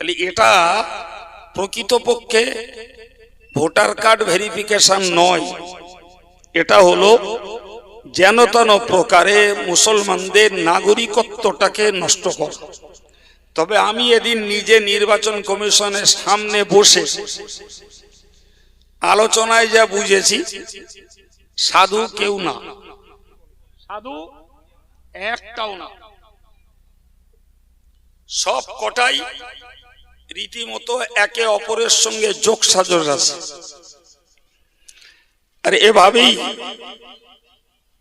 তাহলে এটা প্রকৃতপক্ষে ভোটার কার্ড ভেরিফিকেশন নয়, এটা হলো যেন তেন প্রকারে মুসলমানদের নাগরিকত্বটাকে নষ্ট করা। তবে আমি এদিন নিজে নির্বাচন কমিশনের সামনে বসে আলোচনায় যা বুঝেছি, সাধু কেউ না, সাধু একটাও না, সব কটাই রীতিমতো একে অপরের সঙ্গে যোগসাজশ আছে। আর এভাবেই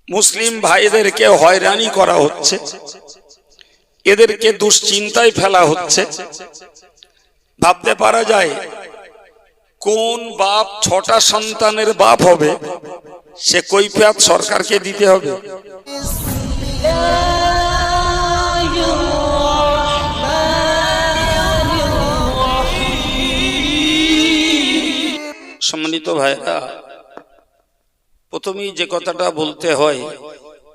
মুসলিম ভাইদেরকে হয়রানি করা হচ্ছে, এদেরকে দুশ্চিন্তায় ফেলা হচ্ছে। ভাবতে পারা যায় কোন বাপ 6টা সন্তানের বাপ হবে, সে কৈফিয়ত সরকারকে দিতে হবে। সম্মানিত ভাইরা, প্রথমেই যে কথাটা বলতে হয়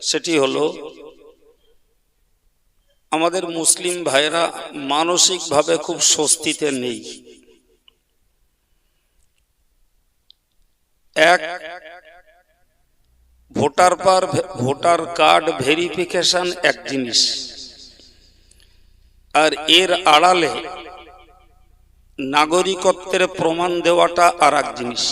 সেটি হলো আমাদের মুসলিম ভাইরা মানসিকভাবে খুব স্বস্তিতে নেই। এক, ভোটার কার্ড ভেরিফিকেশন এক জিনিস, আর এর আড়ালে নাগরিকত্বের প্রমাণ দেওয়াটা আর এক জিনিস।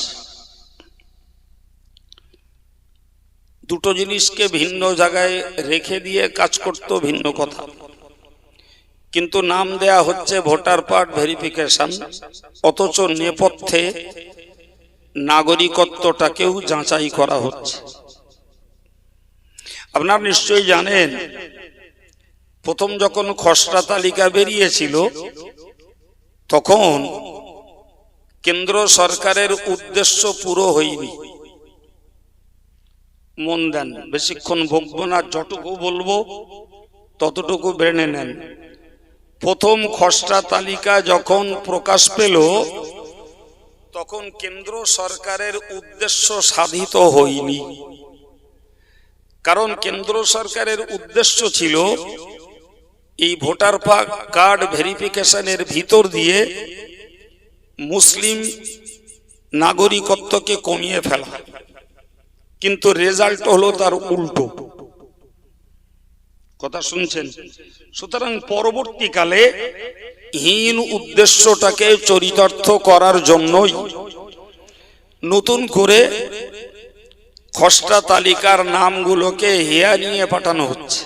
দুটো জিনিসকে ভিন্ন জায়গায় রেখে দিয়ে কাজ করতে ভিন্ন কথা, কিন্তু নাম দেয়া হচ্ছে ভোটার কার্ড ভেরিফিকেশন, অথচ নেপথ্যে নাগরিকত্বটাকেও যাচাই করা হচ্ছে। আপনারা নিশ্চয়ই জানেন, প্রথম যখন খসড়া তালিকা বেরিয়েছিল তখন কেন্দ্র সরকারের উদ্দেশ্য পুরো হয়নি। মন দেন, বেশিক্ষণ বকবো না, যতটুকু বলবো ততটুকু বেড়ে নেন। প্রথম খসড়া তালিকা যখন প্রকাশ পেল তখন কেন্দ্র সরকারের উদ্দেশ্য সাধিত হয়নি। কারণ কেন্দ্র সরকারের উদ্দেশ্য ছিল এই ভোটার কার্ড ভেরিফিকেশনের ভিতর দিয়ে মুসলিম নাগরিকত্বকে কমিয়ে ফেলা, কিন্তু রেজাল্ট হলো তার উল্টো। কথা শুনছেন? সুতরাং পরবর্তীকালে হীন উদ্দেশ্যটাকে চরিতার্থ করার জন্যই নতুন করে খসড়া তালিকার নামগুলোকে হেয়া নিয়ে পাঠানো হচ্ছে।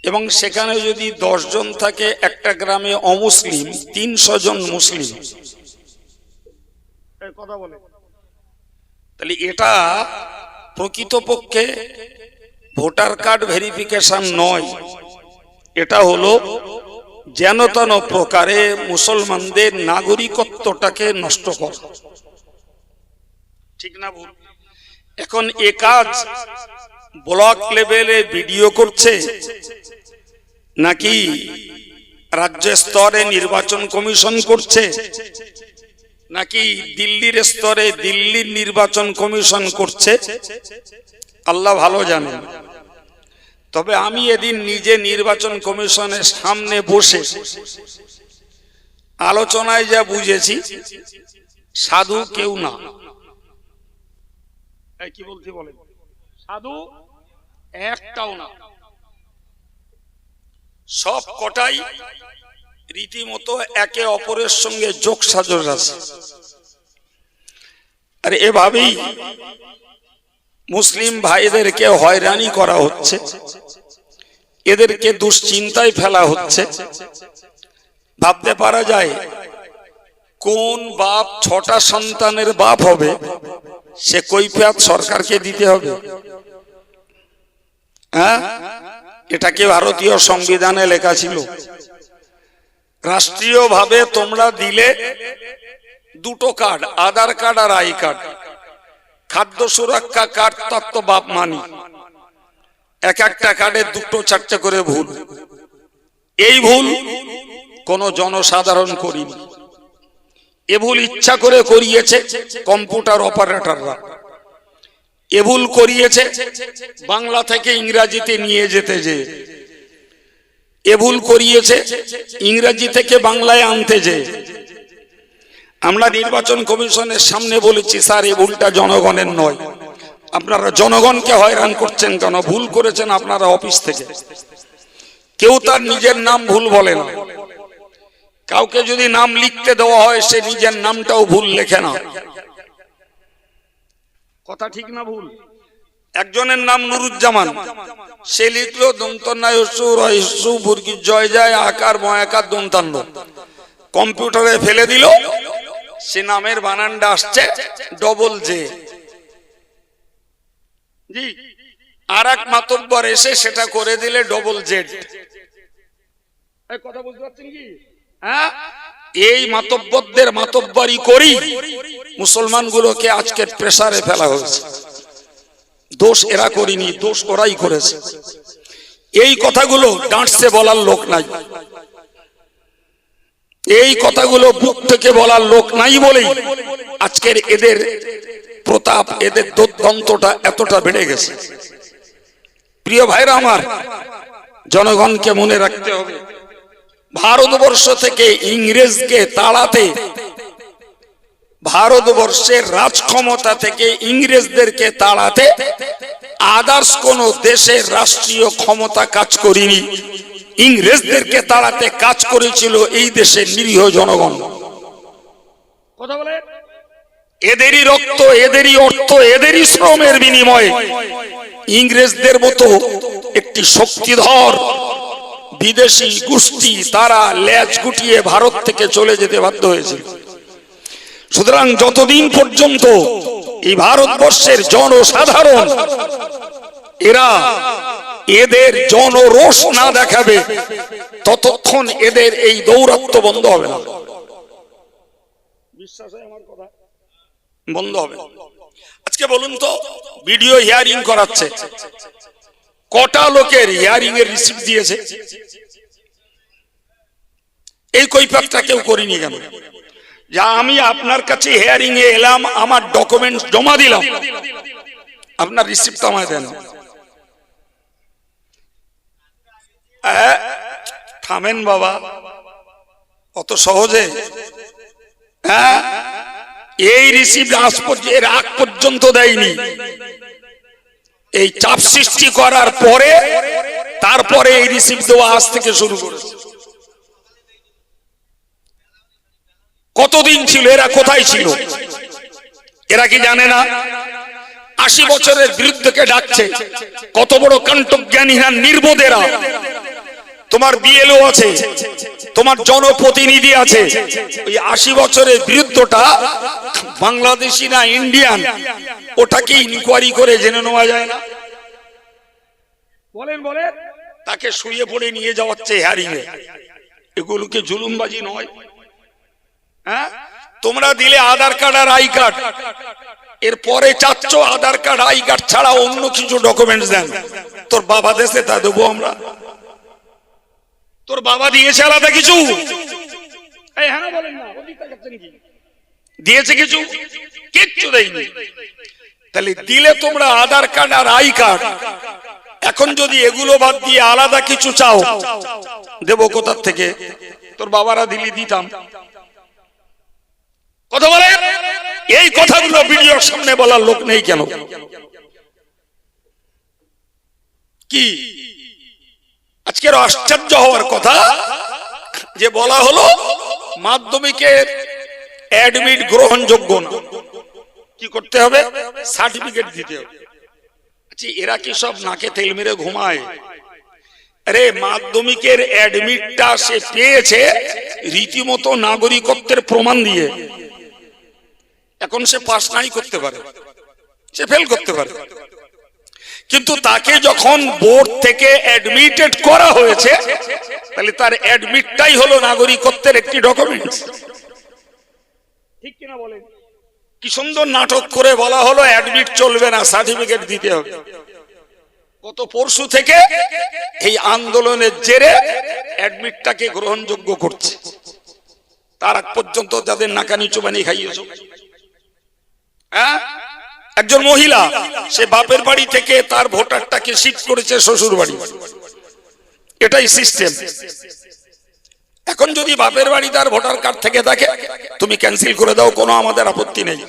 এবং সেখানে যদি 10 জন থাকে একটা গ্রামে অমুসলিম, 300 জন মুসলিম। কথা বলে, তাহলে এটা প্রকৃতপক্ষে ভোটার কার্ড ভেরিফিকেশন নয়, এটা হলো যেন তেন প্রকারে মুসলমানদের নাগরিকত্বটাকে নষ্ট করা। ঠিক না ভুল? এখন এ কাজ ব্লক লেভেলে ভিডিও করছে নাকি রাজ্য স্তরে নির্বাচন কমিশন করছে, নাকি দিল্লির স্তরে দিল্লির নির্বাচন কমিশন করছে, আল্লাহ ভালো জানেন। তবে আমি এদিন নিজে নির্বাচন কমিশনের সামনে বসে আলোচনায় যা বুঝেছি, সাধু কেউ না। কি বলতে বলেন? সাধু একটাও না, সব কটাই রীতিমতো একে অপরের সঙ্গে যোগসাজশ আছে। আর এভাবেই মুসলিম ভাইদেরকে হয়রানি করা হচ্ছে, এদেরকে দুশ্চিন্তায় ফেলা হচ্ছে। ভাবতে পারা যায় কোন বাপ 6টা সন্তানের বাপ হবে, সে কৈফিয়ত সরকারকে দিতে হবে। হ্যাঁ, এটা কি ভারতীয় সংবিধানে লেখা ছিল? রাষ্ট্রীয়ভাবে তোমরা দিলে দুটো কার্ড, আধার কার্ড আর আই কার্ড, খাদ্য সুরক্ষা কার্ড, তত বাপ মানি, এক একটা কার্ডে 2-4টে করে ভুল। এই ভুল কোন জনসাধারণ করিনি, এ ভুল ইচ্ছা করে করিয়েছে কম্পিউটার অপারেটররা, এ ভুল করিয়েছে বাংলা থেকে ইংরাজিতে নিয়ে যেতে যে এ ভুল করিয়েছে ইংরেজি থেকে বাংলায় আনতে যে। আমরা নির্বাচন কমিশনের সামনে বলেছি, স্যার এই ভুলটা জনগণের নয়, আপনারা জনগণকে হয়রান করছেন কেন? ভুল করেছেন আপনারা অফিস থেকে। কেউ তার নিজের নাম ভুল বলে না, কাউকে যদি নাম লিখতে দেওয়া হয় সে নিজের নামটাও ভুল লেখে না। কথা ঠিক না ভুল? একজনের নাম নুরুজ্জামান, সে লিখলো দন্তন্যায় হস্যু বুর্গির জয় যায় আকার ময়াকার দন্তান্ন, কম্পিউটারে ফেলে দিল, সে নামের বানানটা আসছে ডবল জে। জি, আর এক মাতব্বর এসে সেটা করে দিলে ডবল জেড। কথা বুঝতে পারছেন কি? হ্যাঁ, এই মাতব্বরদের মাতব্বরি করি মুসলমানগুলোকে আজকে প্রেসারে ফেলা হয়েছে। দোষ এরা করিনি, দোষ ওরাই করেছে। এই কথাগুলো ডাঁটছে বলার লোক নাই, এই কথাগুলো বুক থেকে বলার লোক নাই বলেই আজকের এদের প্রতাপ, এদের দুর্দান্তটা এতটা বেড়ে গেছে। প্রিয় ভাইরা আমার, জনগণকে মনে রাখতে হবে, ভারতবর্ষ থেকে ইংরেজকে তাড়াতে, ভারতবর্ষের রাজক্ষমতা থেকে ইংরেজদেরকে তাড়াতে আদার্স কোন দেশের রাষ্ট্রীয় ক্ষমতা কাজ করেনি। ইংরেজদেরকে তাড়াতে কাজ করেছিল এই দেশের নিরীহ জনগণ। কথা বলে, এদেরই রক্ত, এদেরই অর্থ, এদেরই শ্রমের বিনিময়ে ইংরেজদের মতো একটি শক্তিধর বিদেশি গোষ্ঠী তারা লেজ গুটিয়ে ভারত থেকে চলে যেতে বাধ্য হয়েছে। সুতরাং যতদিন পর্যন্ত এই ভারতবর্ষের জনসাধারণ এরা এদের জনরোষ না দেখাবে, ততক্ষণ এদের এই দৌরাত্ম্য বন্ধ হবে না। বিশ্বাস হয় আমার কথা? বন্ধ হবে। আজকে বলুন তো, ভিডিও হিয়ারিং করাচ্ছে, কটা লোকের হিয়ারিং এর রিসিপ্ট দিয়েছে? এই কৈফিয়তটা কেউ করিনি কেন? যা আমি আপনার কাছে হিয়ারিং এ এলাম, আমার ডকুমেন্টস জমা দিলাম, আপনার রিসিপ্ট আমায় দেন। থামেন বাবা, অত সহজে? হ্যাঁ, এই রিসিপ্ট এর আগ পর্যন্ত দেয়নি। এই চাপ সৃষ্টি করার পরে তারপরে এই রিসিপ্ট দেওয়া আজ থেকে শুরু করেছে। কতদিন ছিল? এরা কোথায় ছিল? এরা কি জানে না? 80 বছরের বিরুদ্ধকে ডাকছে। কত বড় কণ্ঠজ্ঞানীরা, নির্বোধেরা। তোমার বিএলও আছে, তোমার জনপ্রতিনিধি আছে, ওই 80 বছরের বিরুদ্ধটা বাংলাদেশি না ইন্ডিয়ান, ওটাকে ইনকোয়ারি করে জেনে নেওয়া যায় না? বলেন বলেন, তাকে শুয়ে পড়ে নিয়ে যাওয়াচ্ছে হিয়ারিং এ। এগুলোকে জুলুমবাজি নয়? হ্যাঁ, তোমরা দিলে আধার কার্ড আর আই কার্ড, এরপরে চাচ্ছ আধার কার্ড আই কার্ড ছাড়া অন্য কিছু ডকুমেন্টস দেন। তোর বাবা দেশে তা দেবো আমরা? তোর বাবা দিয়েছে আলাদা কিছু? দিয়েছে কিছু? কিচ্ছু দেয়নি। তাহলে দিলে তোমরা আধার কার্ড আর আই কার্ড, এখন যদি এগুলো বাদ দিয়ে আলাদা কিছু চাও, দেবো কোথার থেকে? তোর বাবারা দিলি দিতাম। কথা বলে, এই কথাগুলো ভিডিওর সামনে বলার লোক নেই কেন? কি আজকের আশ্চর্য হওয়ার কথা যে বলা হলো মাধ্যমিকের অ্যাডমিট গ্রহণযোগ্য না, কি করতে হবে? সার্টিফিকেট দিতে হবে। আচ্ছা, এরা কি সব নাকে তেল মেরে ঘুমায়? আরে, মাধ্যমিকের অ্যাডমিটটা সে পেয়েছে রীতিমতো নাগরিকত্বের প্রমাণ দিয়ে। এখন সে পাস নাই করতে পারে, সে ফেল করতে পারে, কিন্তু তাকে যখন বোর্ড থেকে অ্যাডমিটেড করা হয়েছে, তাহলে তার অ্যাডমিটটাই হলো নাগরিকত্বের একটি ডকুমেন্টস। ঠিক কিনা বলেন? কি সুন্দর নাটক করে বলা হলো অ্যাডমিট চলবে না, সার্টিফিকেট দিতে হবে। গত পরশু থেকে এই আন্দোলনের জেরে অ্যাডমিটটাকে গ্রহণযোগ্য করছে। তার আগ পর্যন্ত তাদের নাকানি চুবানি খাইয়েছ। হ্যাঁ, একজন মহিলা, সে বাপের বাড়ি থেকে তার ভোটারটাকে শিফট করেছে শ্বশুর বাড়ি। এটাই সিস্টেম। এখন যদি বাপের বাড়ি তার ভোটার কার্ড থেকে থাকে তুমি ক্যান্সেল করে দাও, কোনো আমাদের আপত্তি নেই।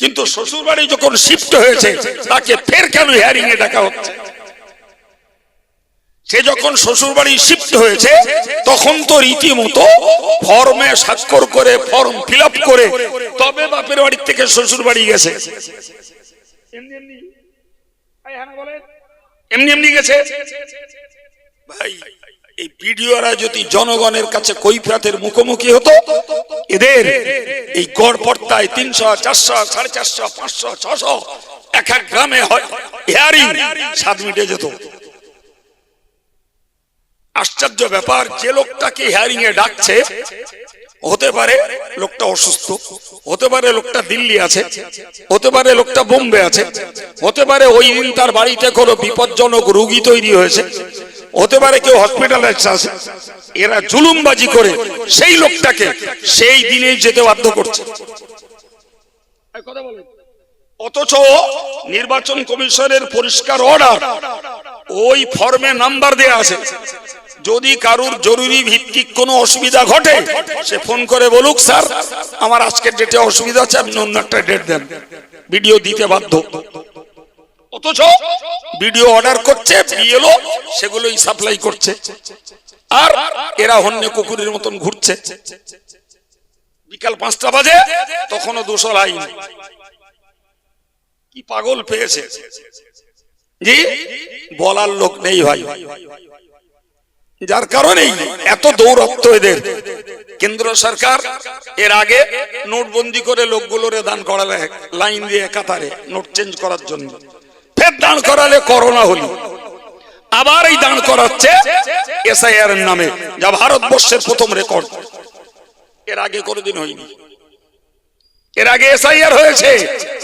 কিন্তু শ্বশুর বাড়ি যখন শিফট হয়েছে তাকে ফের কেন হিয়ারিং এ ডাকা হচ্ছে? সে যখন শ্বশুর বাড়ি শিফট হয়েছে তখন তো রীতিমতো ফর্মে স্বাক্ষর করে ফর্ম ফিল আপ করে তবে বাপের বাড়ি থেকে শ্বশুর বাড়ি গেছে। এমনি এমনি গেছে। ভাই এই ভিডিওরা যদি জনগণের কাছে কৈফিয়তের মুখোমুখি হতো, এদের এই গড়পড়তায় 300, 400, 450, 500, 600 এক এক গ্রামে হয় হিয়ারিং, 7 মিনিটে যেত। আশ্চর্য ব্যাপার, যে লোকটাকে হিয়ারিং এ ডাকছে হতে পারে লোকটা অসুস্থ, হতে পারে লোকটা দিল্লি আছে, হতে পারে লোকটা বোম্বে আছে, হতে পারে ওই দিন তার বাড়িতে কোনো বিপজ্জনক রোগী তৈরি হয়েছে, হতে পারে কেউ হসপিটালাইজ আছে। এরা জুলুমবাজি করে সেই লোকটাকে সেই দিনেই যেতে বাধ্য করছে। অথচ নির্বাচন কমিশনের পরিষ্কার অর্ডার, ওই ফর্মে নাম্বার দেয়া আছে, যদি কারুর জরুরি ভিত্তিক কোনো অসুবিধা ঘটে সে ফোন করে বলুক, স্যার আমার আজকের ডেটে অসুবিধা আছে, আপনি অন্য একটা ডেট দেন, ভিডিও দিতে বাধ্য। অথচ ভিডিও অর্ডার করছে বিএলও, সেগুলোই সাপ্লাই করছে, আর এরা হন্যে কুকুরের মতন ঘুরছে। বিকাল 5টা বাজে তখনও 200 লাইন। কি পাগল পেয়েছে জি, বলার লোক নেই ভাই, যার কারণেই এত দৌরত্ব এদের। কেন্দ্র সরকার এর আগে নোটবন্দি করে লোকগুলোরে দান করালে লাইন দিয়ে কাতারে নোট চেঞ্জ করার জন্য, ফের দান করালে করোনা হলো, আবার এই দান করাচ্ছে এসআইআর এর নামে, যা ভারতবর্ষের প্রথম রেকর্ড। এর আগে কোনোদিন হয়নি। এর আগে এসআইআর হয়েছে,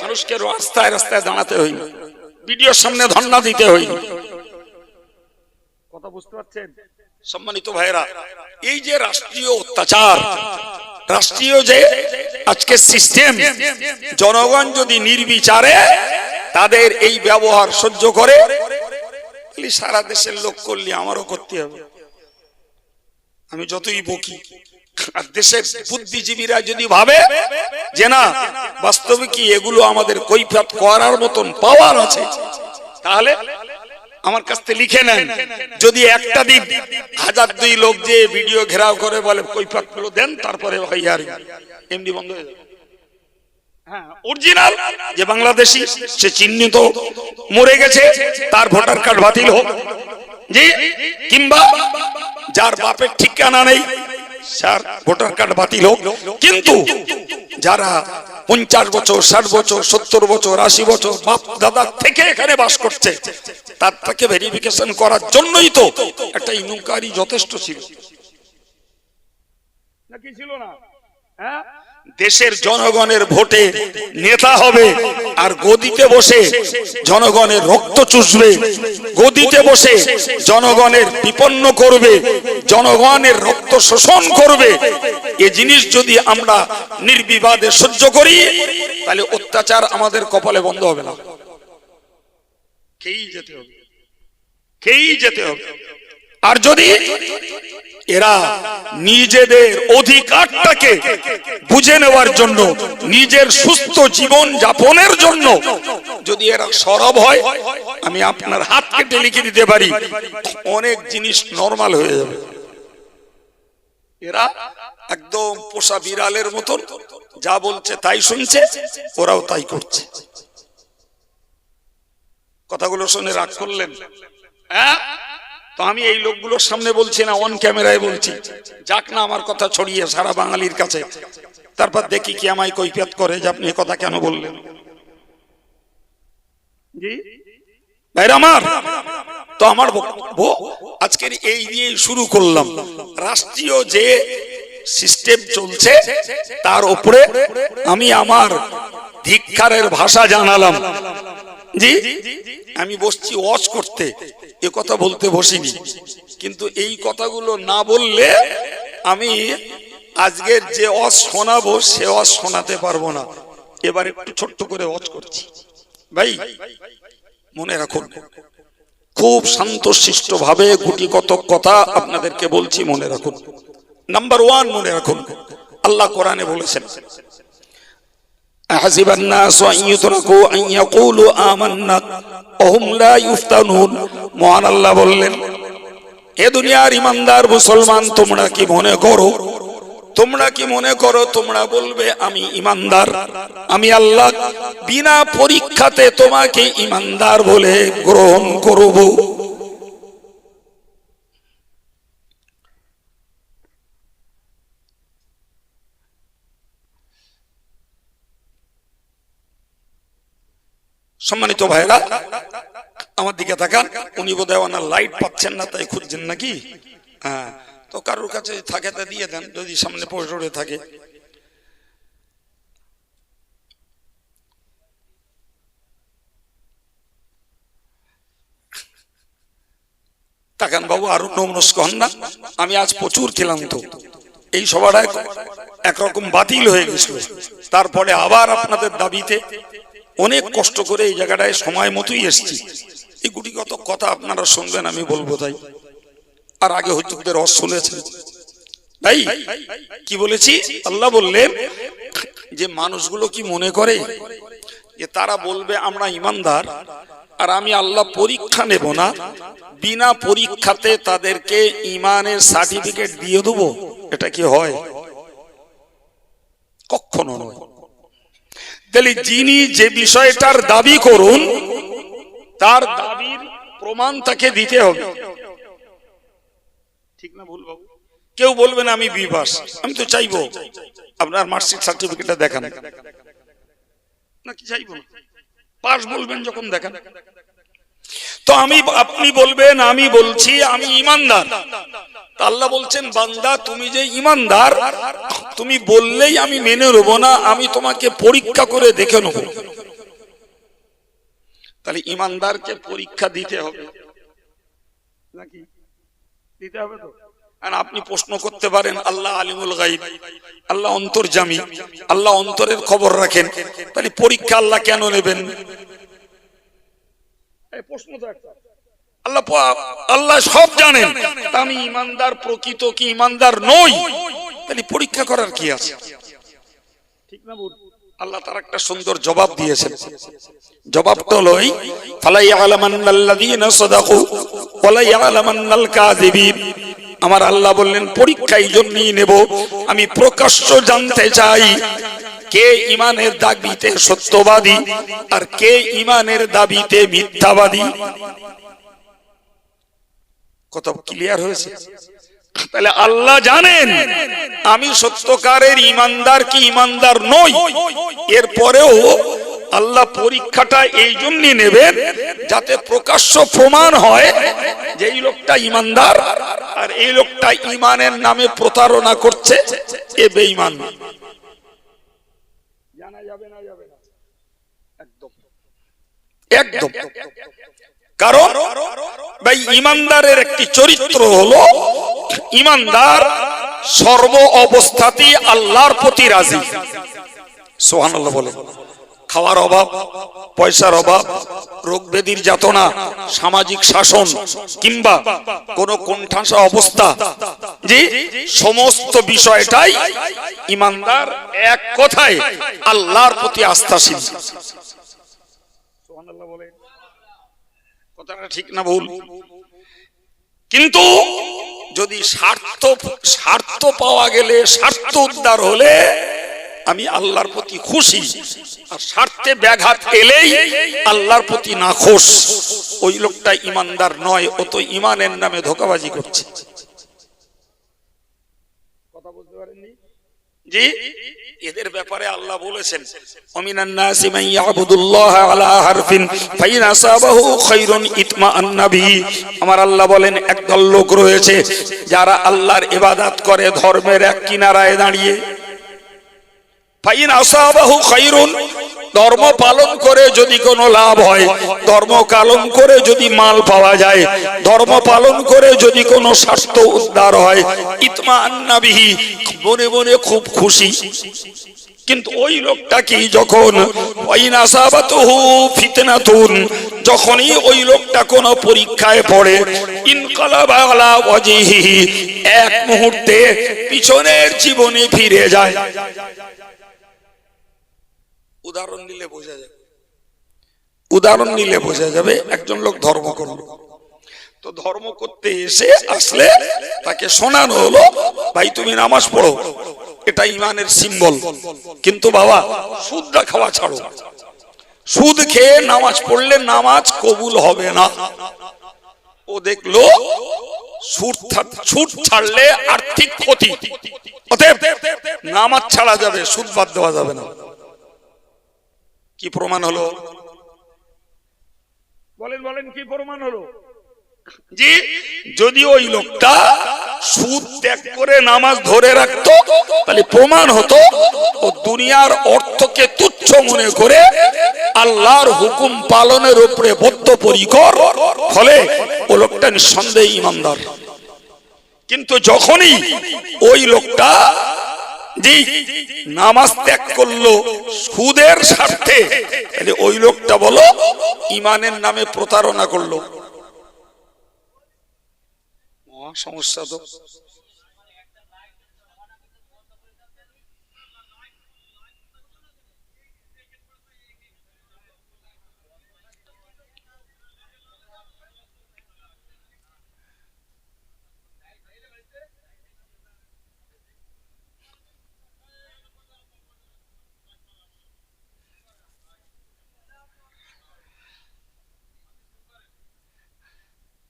মানুষকে রাস্তায় রাস্তায় দাঁড়াতে হয়নি, ভিডিওর সামনে ধর্ণা দিতে হয়নি। কথা বুঝতে পারছেন সম্মানিত ভাইরা? এই যে রাষ্ট্রীয় অত্যাচার, রাষ্ট্রীয় যে আজকে সিস্টেম, জনগণ যদি নির্বিচারে তাদের এই ব্যবহার সহ্য করে, সারা দেশের লোক করলে আমারও করতে হবে। আমি যতই বকি, আর দেশের বুদ্ধিজীবীরা যদি ভাবে যে না বাস্তবে কি এগুলো আমাদের কৈফিয়ত করার মতন পাওয়ার আছে, তাহলে আমার কাছ থেকে লিখে নেন। যদি একটা দিন 1000-2 লোক যে ভিডিও ঘেরাও করে বলে কৈফিয়ত গুলো দেন, তারপরে ভাই আর এমডি বন্ধ হয়ে যাবে। হ্যাঁ, অরিজিনাল যে বাংলাদেশী সে চিহ্নিত মরে গেছে, তার ভোটার কার্ড বাতিল হোক জি, কিংবা যার বাপের ঠিকানা নেই স্যার ভোটার কার্ড বাতিল হোক। কিন্তু যারা 50 বছর, 60 বছর, 70 বছর, 80 বছর বাপ দাদা থেকে এখানে বাস করছে, তাকে ভেরিফিকেশন করার জন্যই তো একটা ইনকোয়ারি যথেষ্ট ছিল, নাকি ছিল না? হ্যাঁ, দেশের জনগণের ভোটে নেতা হবে আর গদিতে বসে জনগণের রক্ত চুষবে, গদিতে বসে জনগণের বিপন্ন করবে, জনগণের রক্ত শোষণ করবে। এই জিনিস যদি আমরা নির্বিবাদে সহ্য করি, তাহলে অত্যাচার আমাদের কপালে বন্ধ হবে না, খেয়েই যেতে হবে, খেয়েই যেতে হবে। আর যদি এরা নিজেদের অধিকারটাকে বুঝে নেওয়ার জন্য, নিজের সুস্থ জীবন যাপনের জন্য যদি এরা সরব হয়, আমি আপনার হাত কেটে লিখে দিতে পারি অনেক জিনিস নরমাল হয়ে যাবে। এরা একদম পোষা বিড়ালের মতন যা বলছে তাই শুনছে, ওরাও তাই করছে। কথাগুলো শুনে রাগ করলেন? হ্যাঁ, তো আমি এই লোকগুলোর সামনে বলছি না, অন ক্যামেরায় বলছি, যাক না আমার কথা ছড়িয়ে সারা বাঙালির কাছে, তারপর দেখি কি আমায় কৈফিয়ত করে যে আপনি কথা কেন বললেন। জি ভাইরা আমার, তো আমার বক্তব্য আজকের এই দিয়ে শুরু করলাম। রাষ্ট্রীয় যে সিস্টেম চলছে তার উপরে আমি আমার ধিক্কারের ভাষা জানালাম। জি, আমি বসছি ওয়াজ করতে, এ কথা বলতে বসিনি, কিন্তু এই কথাগুলো না বললে আমি আজকের যে ওয়াজ শোনাবো সে ওয়াজ শোনাতে পারবো না। এবার একটু ছোট্ট করে ওয়াজ করছি। ভাই মনে রাখুন, খুব শান্তশিষ্ট ভাবে গুটি কত কথা আপনাদেরকে বলছি, মনে রাখুন। নাম্বার 1 মনে রাখুন, আল্লাহ কোরআনে বলেছেন আহাসিবান নাসু আন ইউতরাকু আন ইয়াকুলু আমান্না ওয়া হুম লা ইফতানুন। মহান আল্লাহ বললেন, হে দুনিয়ার ইমানদার মুসলমান, তোমরা কি মনে করো তোমরা বলবে আমি ইমানদার, আমি আল্লাহ বিনা পরীক্ষাতে তোমাকে ইমানদার বলে গ্রহণ করব? সম্মানিত ভাইরা, আমার দিকে তাকান। উনি বোধহয় ওনার লাইট পাচ্ছেন না, তাই খুঁজছেন নাকি? হ্যাঁ, তো কারোর কাছে থাকে তা দিয়ে দেন, যদি সামনে পড়ে থাকে। তাকান বাবু, আরো নমস্ক হন না। আমি আজ প্রচুর ক্লান্ত, এই সভাটা একরকম বাতিল হয়ে গেছিল, তারপরে আবার আপনাদের দাবিতে অনেক কষ্ট করে এই জায়গাটায় সময় মতোই এসেছি। এই গুটিগত কথা আপনারা শুনবেন, আমি বলবো তাই। আর আগে হুজুরদের রস শুনেছেন তাই। কি বলেছি? আল্লাহ বললেন যে মানুষগুলো কি মনে করে যে তারা বলবে আমরা ইমানদার, আর আমি আল্লাহ পরীক্ষা নেব না, বিনা পরীক্ষাতে তাদেরকে ইমানের সার্টিফিকেট দিয়ে দেবো? এটা কি হয়? কখনো নয়। তাহলে যিনি যে বিষয়টার দাবি করুন, তার দাবির প্রমাণ তাকে দিতে হবে, ঠিক না ভুল বাবু? কেউ বলবেন আমি বিপাস, আমি তো চাইবো আপনার মার্কশিট সার্টিফিকেটটা দেখান, নাকি চাইবো পাস বলবেন যখন দেখান। তো আপনি বলবেন আমি বলছি আমি ইমানদার। আল্লাহ বলছেন বান্দা তুমি যে ইমানদার, তুমি বললেই আমি মেনে নেব না, আমি তোমাকে পরীক্ষা করে দেখে নেব। তাহলে ইমানদারকে পরীক্ষা দিতে হবে নাকি? দিতে হবে তো। আর আপনি প্রশ্ন করতে পারেন আল্লাহ আলিমুল গায়ব, আল্লাহ অন্তর্যামী, আল্লাহ অন্তরের খবর রাখেন, তাহলে পরীক্ষা আল্লাহ কেন নেবেন? এই প্রশ্ন তো একটা। আল্লাহ সব জানেন, আমি ইমানদার প্রকৃত কি ইমানদার নই, তাহলে পরীক্ষা করার কি আছে? ঠিক না বল? আল্লাহ তার একটা সুন্দর জবাব দিয়েছেন। জবাবটা হলো ফালা ইয়ালামান্নাল্লাযীনা সাদাকু ওয়ালা ইয়ালামান্নাল কাযিবিন। আমার আল্লাহ বললেন পরীক্ষা এই জন্যই নেব, আমি প্রকাশ্য জানতে চাই কে ইমানের দাবিতে সত্যবাদী আর কে ইমানের দাবিতে মিথ্যাবাদী। কত ক্লিয়ার হয়েছে? তাহলে আল্লাহ জানেন আমি সত্যকারের ইমানদার কি ইমানদার নই। এরপরেও আল্লাহ পরীক্ষাটা এই জন্যই নেবেন যাতে প্রকাশ্য প্রমাণ হয় যে এই লোকটা ইমানদার আর এই লোকটা ইমানের নামে প্রতারণা করছে, এ বেঈমান। জানা যাবে না? যাবে না, একদম একদম। কারণ ভাই ইমানদারের একটি চরিত্র হলো ইমানদার সর্ব অবস্থাতেই আল্লাহর প্রতি রাজি। সুবহানাল্লাহ বলে। খাওয়ার অভাব, পয়সার অভাব, রোগ ব্যাধির যাতনা, সামাজিক শাসন কিংবা কোন কোণঠাসা অবস্থা, যে সমস্ত বিষয়টাই ইমানদার এক কথায় আল্লাহর প্রতি আস্থাশীল। সুবহানাল্লাহ বলে। কথাটা ঠিক না ভুল? কিন্তু যদি স্বার্থ পাওয়া গেলে, স্বার্থ উদ্ধার হলে আমি আল্লাহর প্রতি খুশি, আর স্বার্থে ব্যাঘাত এলেই আল্লাহর প্রতি নাখোশ, ওই লোকটা ইমানদার নয়, ও তো ইমানের নামে ধোঁকাবাজি করছে। কথা বলতে পারেননি? জি, এদের ব্যাপারে আল্লাহ বলেছেন ওমিনান নাসি মান ইয়াবুদুল্লাহ আলা হারফিন ফাইন আসাবাহু খায়রুন ইতমাআন্না বিহি। আমার আল্লাহ বলেন একদল লোক রয়েছে যারা আল্লাহর ইবাদত করে ধর্মের এক কিনারায় দাঁড়িয়ে। ফাইন আসাবাহু খায়রুন, ধর্ম পালন করে যদি কোনো লাভ হয়, ধর্ম পালন করে যদি মাল পাওয়া যায়, ধর্ম পালন করে যদি কোনো স্বাস্থ্য উদ্ধার হয়, ইতমান্না বিহি, মনে মনে খুব খুশি। কিন্তু ওই লোকটা কি যখন যখনই ওই লোকটা কোন পরীক্ষায় পড়ে, ইনকালাবা আলা ওয়াজহিহি, এক মুহূর্তে পিছনের জীবনে ফিরে যায়। উদাহরণ নিলে বোঝা যাবে একজন লোক ধর্ম করলো, তো ধর্ম করতে আসলে তাকে শোনানো হলো, ভাই তুমি নামাজ পড়ো, এটা ইমানের সিম্বল, কিন্তু বাবা সুদটা খাওয়া ছাড়ো, সুদ খেয়ে নামাজ পড়লে নামাজ কবুল হবে না। ও দেখলো সুদ ছাড়লে আর্থিক ক্ষতি, অতএব নামাজ ছাড়া যাবে, সুদ বাদ দেওয়া যাবে না। কি প্রমাণ হলো? বলেন কি প্রমাণ হলো? জি, যদি ওই লোকটা সুদ ত্যাগ করে নামাজ ধরে রাখতো, তাহলে প্রমাণ হতো ও দুনিয়ার অর্থকে তুচ্ছ মনে করে আল্লাহর হুকুম পালনের উপরে বদ্ধপরিকর, ফলে ও লোকটা নিঃসন্দেহে ঈমানদার। কিন্তু যখনই ওই লোকটা জি নামাজ ত্যাগ করলো সুদের স্বার্থে, তাহলে ওই লোকটা বলো ঈমানের নামে প্রতারণা করলো। সমস্যা তো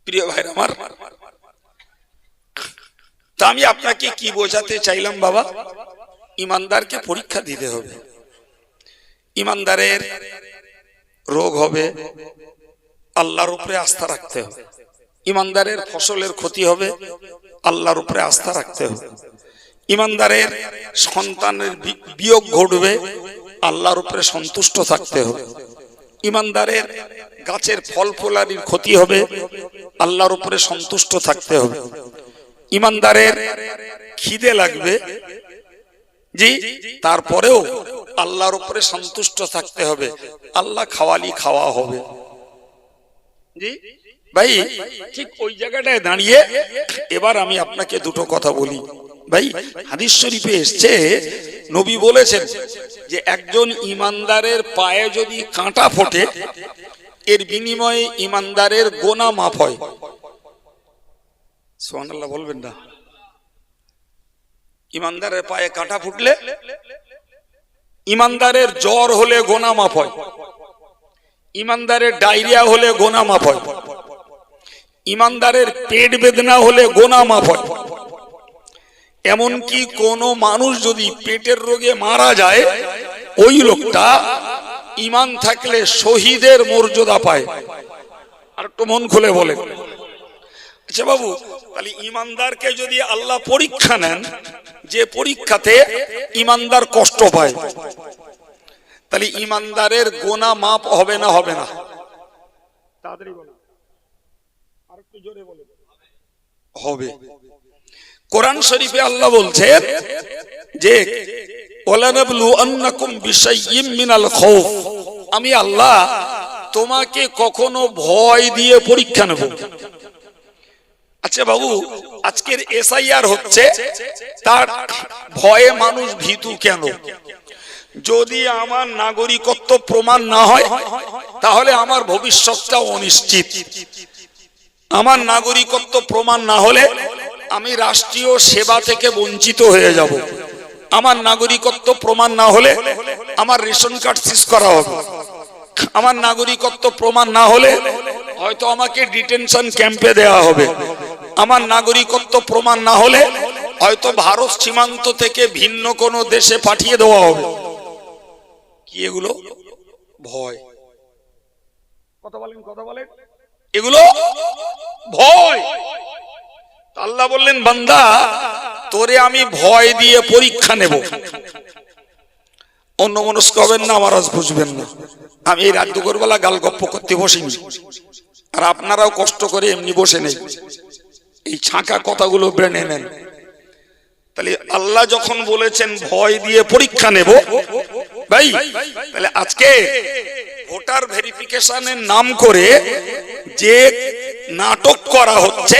প্রিয় ভাই আমার, তা আমি আপনাকে কি বোঝাতে চাইলাম বাবা, ইমানদারকে পরীক্ষা দিতে হবে। ইমানদারের রোগ হবে, আল্লাহর উপরে আস্থা রাখতে হবে। ইমানদারের ফসলের ক্ষতি হবে, আল্লাহর উপরে আস্থা রাখতে হবে। ইমানদারের সন্তানের বিয়োগ ঘটবে, আল্লাহর উপরে সন্তুষ্ট থাকতে হবে। ইমানদারের গাছের ফল ফলারির ক্ষতি হবে, আল্লাহর উপরে সন্তুষ্ট থাকতে হবে। ইমানদারের খিদে লাগবে জি, তারপরেও আল্লাহর উপরে সন্তুষ্ট থাকতে হবে, আল্লাহ খাওয়ালি খাওয়া হবে জি ভাই। ঠিক ওই জায়গাটায় দাঁড়িয়ে এবার আমি আপনাকে দুটো কথা বলি ভাই। হাদিস শরীফে এসেছে, নবী বলেছেন যে একজন ইমানদারের পায়ে যদি কাঁটা ফোটে, এর বিনিময়ে ইমানদারের গোনা মাফ হয়। সুবহানাল্লাহ বলবেন না? ইমানদারের পায়ে কাঁটা ফুটলে, ইমানদারের জ্বর হলে গোনা মাফ হয়, ইমানদারের ডায়রিয়া হলে গোনা মাফ হয়, ইমানদারের পেট বেদনা হলে গোনা মাফ হয়। এমনকি কোন মানুষ যদি পেটের রোগে মারা যায়, ওই লোকটা ঈমান থাকলে শহীদের মর্যাদা পায়। আর একটু মন খুলে বলে, আচ্ছা বাবু, তাহলে ইমানদারকে যদি আল্লাহ পরীক্ষা নেন, যে পরীক্ষাতে ইমানদার কষ্ট পায়, তাহলে ইমানদারের গোনা মাপ হবে না? হবে না? তাড়াতাড়ি বলো, আরেকটু জোরে বলো। হবে। কোরআন শরীফে আল্লাহ বলছেন যে ওয়ালানাবলুআন্নাকুম বিশাইয়্যিম মিনাল খাউফ, আমি আল্লাহ তোমাকে কখনো ভয় দিয়ে পরীক্ষা নেব। আচ্ছা বাবু, আজকের এসআইআর হচ্ছে, তার ভয়ে মানুষ ভীতু কেন? যদি আমার নাগরিকত্ব প্রমাণ না হয়, তাহলে আমার ভবিষ্যৎটা অনিশ্চিত। আমার নাগরিকত্ব প্রমাণ না হলে আমি রাষ্ট্রীয় সেবা থেকে বঞ্চিত হয়ে যাব। আমার নাগরিকত্ব প্রমাণ না হলে আমার রেশন কার্ড সিজ করা হবে। আমার নাগরিকত্ব প্রমাণ না হলে হয়তো আমাকে ডিটেনশন ক্যাম্পে দেওয়া হবে। আমার নাগরিকত্ব প্রমাণ না হলে হয়তো ভারত সীমান্ত থেকে ভিন্ন কোনো দেশে পাঠিয়ে দেওয়া হবে। কি এগুলো? ভয়। কথা বলেন, এগুলো ভয়। আল্লাহ বললেন, বান্দা তোরে আমি ভয় দিয়ে পরীক্ষা নেব। অন্যমনস্ক হবেন না, আমার আজ বুঝবেন না। আমি এই রাত দুপুরবেলা গাল গপ্প করতে বসিনি, আর আপনারাও কষ্ট করে এমনি বসে নেই, এই ছাঁকা কথাগুলো ব্রেনে নেন। তাহলে আল্লাহ যখন বলেছেন ভয় দিয়ে পরীক্ষা নেব, ভাই তাহলে আজকে ভোটার ভেরিফিকেশনের নাম করে যে নাটক করা হচ্ছে,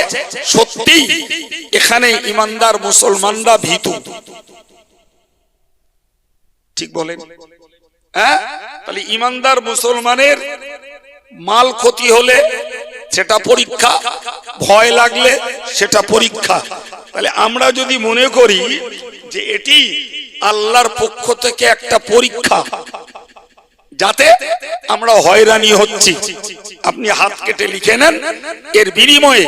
সত্যি এখানে ইমানদার মুসলমানরা ভীতু, ঠিক বলেন? হ্যাঁ, তাহলে ইমানদার মুসলমানের মাল ক্ষতি হলে সেটা পরীক্ষা, ভয় লাগলে সেটা পরীক্ষা। তাহলে আমরা যদি মনে করি যে এটি আল্লাহর পক্ষ থেকে একটা পরীক্ষা, যাতে আমরা হয়রানি হচ্ছি, আপনি হাত কেটে লিখে নেন, এর বিনিময়ে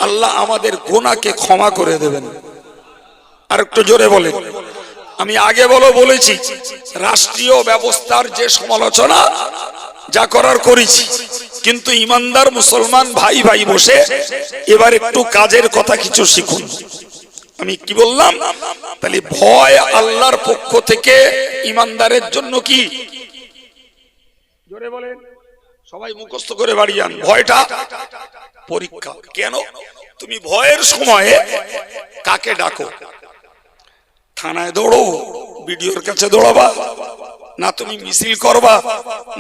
আল্লাহ আমাদের গুনাহকে ক্ষমা করে দেবেন। আর একটু জোরে বলেন। আমি আগে বলেছি, রাষ্ট্রীয় ব্যবস্থার যে সমালোচনা যা করার করেছি, কিন্তু ইমানদার মুসলমান ভাই ভাই বসে এবার একটু কাজের কথা কিছু শিখুন। আমি কি বললাম? তাহলে ভয় আল্লাহর পক্ষ থেকে ইমানদারের জন্য কি? জোরে বলেন, সবাই মুখস্থ করে বাড়ি যান। ভয়টা পরীক্ষা। কেন? তুমি ভয়ের সময়ে কাকে ডাকো? থানায় দৌড়ো, বিডিওর কাছে দৌড়াবা না, তুমি মিছিল করবা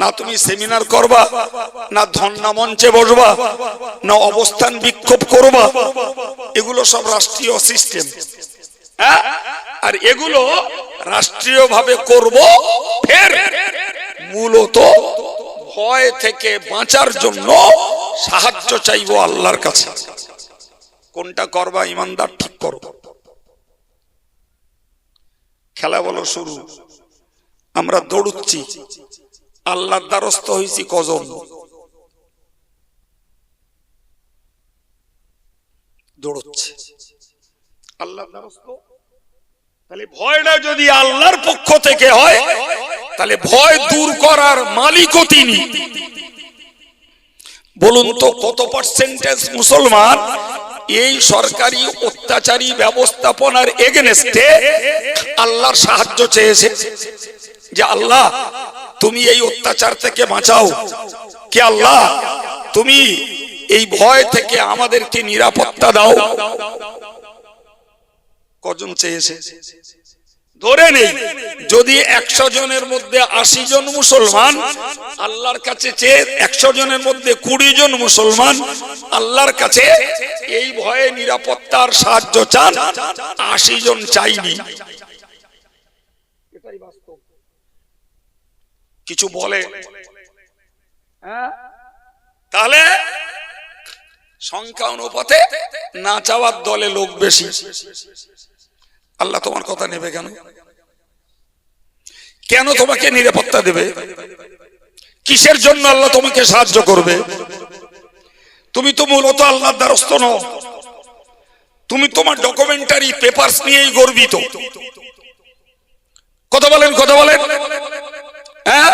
না, তুমি সেমিনার করবা না, ধর্ণা মঞ্চে বসবা না, অবস্থান বিক্ষোভ করবা? এগুলো সব রাষ্ট্রীয় সিস্টেম, হ্যাঁ? আর এগুলো রাষ্ট্রীয় ভাবে করব, ফের মূলত ভয় থেকে বাঁচার জন্য সাহায্য চাইবো আল্লাহর কাছে। কোনটা করবা ইমানদার, ঠিক করো। খেলা বলো শুরু, আমরা দৌড়ুচ্ছি, আল্লাহর দ্বারস্থ হয়েছি কজন? দৌড়চ্ছে আল্লাহর দ্বারস্থ। তাহলে ভয়টা যদি আল্লাহর পক্ষ থেকে হয়, তাহলে ভয় দূর করার মালিকও তিনি। বলুন তো কত পার্সেন্টেজ মুসলমান এই সরকারি অত্যাচারী ব্যবস্থাপনার এগেনস্টে আল্লাহর সাহায্য চেয়েছে, যে আল্লাহ তুমি এই অত্যাচার থেকে বাঁচাও, কে আল্লাহ তুমি এই ভয় থেকে আমাদেরকে নিরাপত্তা দাও? কজন চেয়েছে? ধরে নেই যদি 100 জনের মধ্যে 80 জন মুসলমান আল্লাহর কাছে চেয়ে, 100 জনের মধ্যে 20 জন মুসলমান আল্লাহর কাছে এই ভয়ে নিরাপত্তার সাহায্য চান, 80 জন চাইনি। এটাই বাস্তব। কিছু বলে? তাহলে সংখ্যা অনুপাতে না চাওয়ার দলে লোক বেশি। আল্লাহ তোমার কথা নেবে কেন? কেন তোমাকে নিরাপত্তা দেবে? কিসের জন্য আল্লাহ তোমাকে সাহায্য করবে? তুমি তো মূলত আল্লাহর দ্বারস্থ নও, তুমি তোমার ডকুমেন্টারি পেপারস নিয়েই গর্বিত। কথা বলেন, কথা বলেন। হ্যাঁ,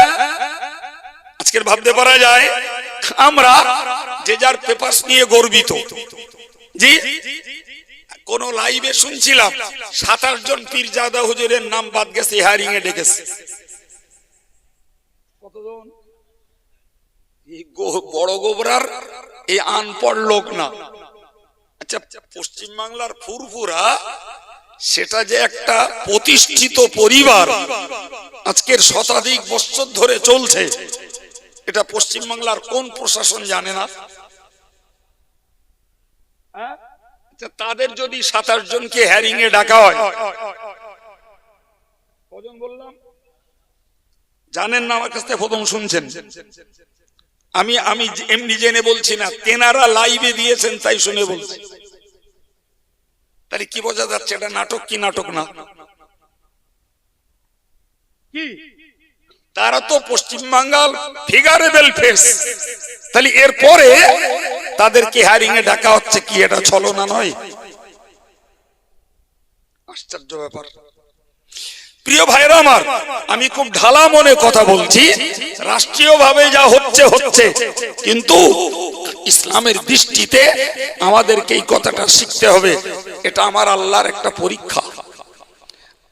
আজকের ভাবতে পারা যায় আমরা যে যার পেপারস নিয়ে গর্বিত। জি, কোন লাইভে শুনছিলাম 27 জন পীরজাদা হুজুরের নাম বাদ গেছে, হিয়ারিং এ ডেকেছে। কতজন? বড় গোবরার এই আনপড় লোক না। আচ্ছা, পশ্চিম বাংলার ফুরফুরা সেটা যে একটা প্রতিষ্ঠিত পরিবার, আজকের শতাধিক বছর ধরে চলছে, এটা পশ্চিম বাংলার কোন প্রশাসন জানে না? তাদের যদি 27 জনকে হিয়ারিং এ ডাকা হয়, কজন বললাম জানেন না? আমার কাছ থেকে প্রথম শুনছেন। আমি এমনি জেনে বলছি না, তেনারা লাইভে দিয়েছেন তাই শুনে বলছি। তাহলে কি বোঝা যাচ্ছে এটা নাটক কি নাটক না? কি তারা তো পশ্চিমবাংলার ফিগারেবল ফেস, তাহলে এরপরে তাদেরকে হিয়ারিং এ ডাকা হচ্ছে, কি এটা ছলনা নয়? আশ্চর্য ব্যাপার। প্রিয় ভাইরা আমার, আমি খুব ঢালা মনে কথা বলছি। রাষ্ট্রীয় ভাবে যা হচ্ছে হচ্ছে, কিন্তু ইসলামের দৃষ্টিতে আমাদেরকে এই কথাটা শিখতে হবে, এটা আমার আল্লাহর একটা পরীক্ষা।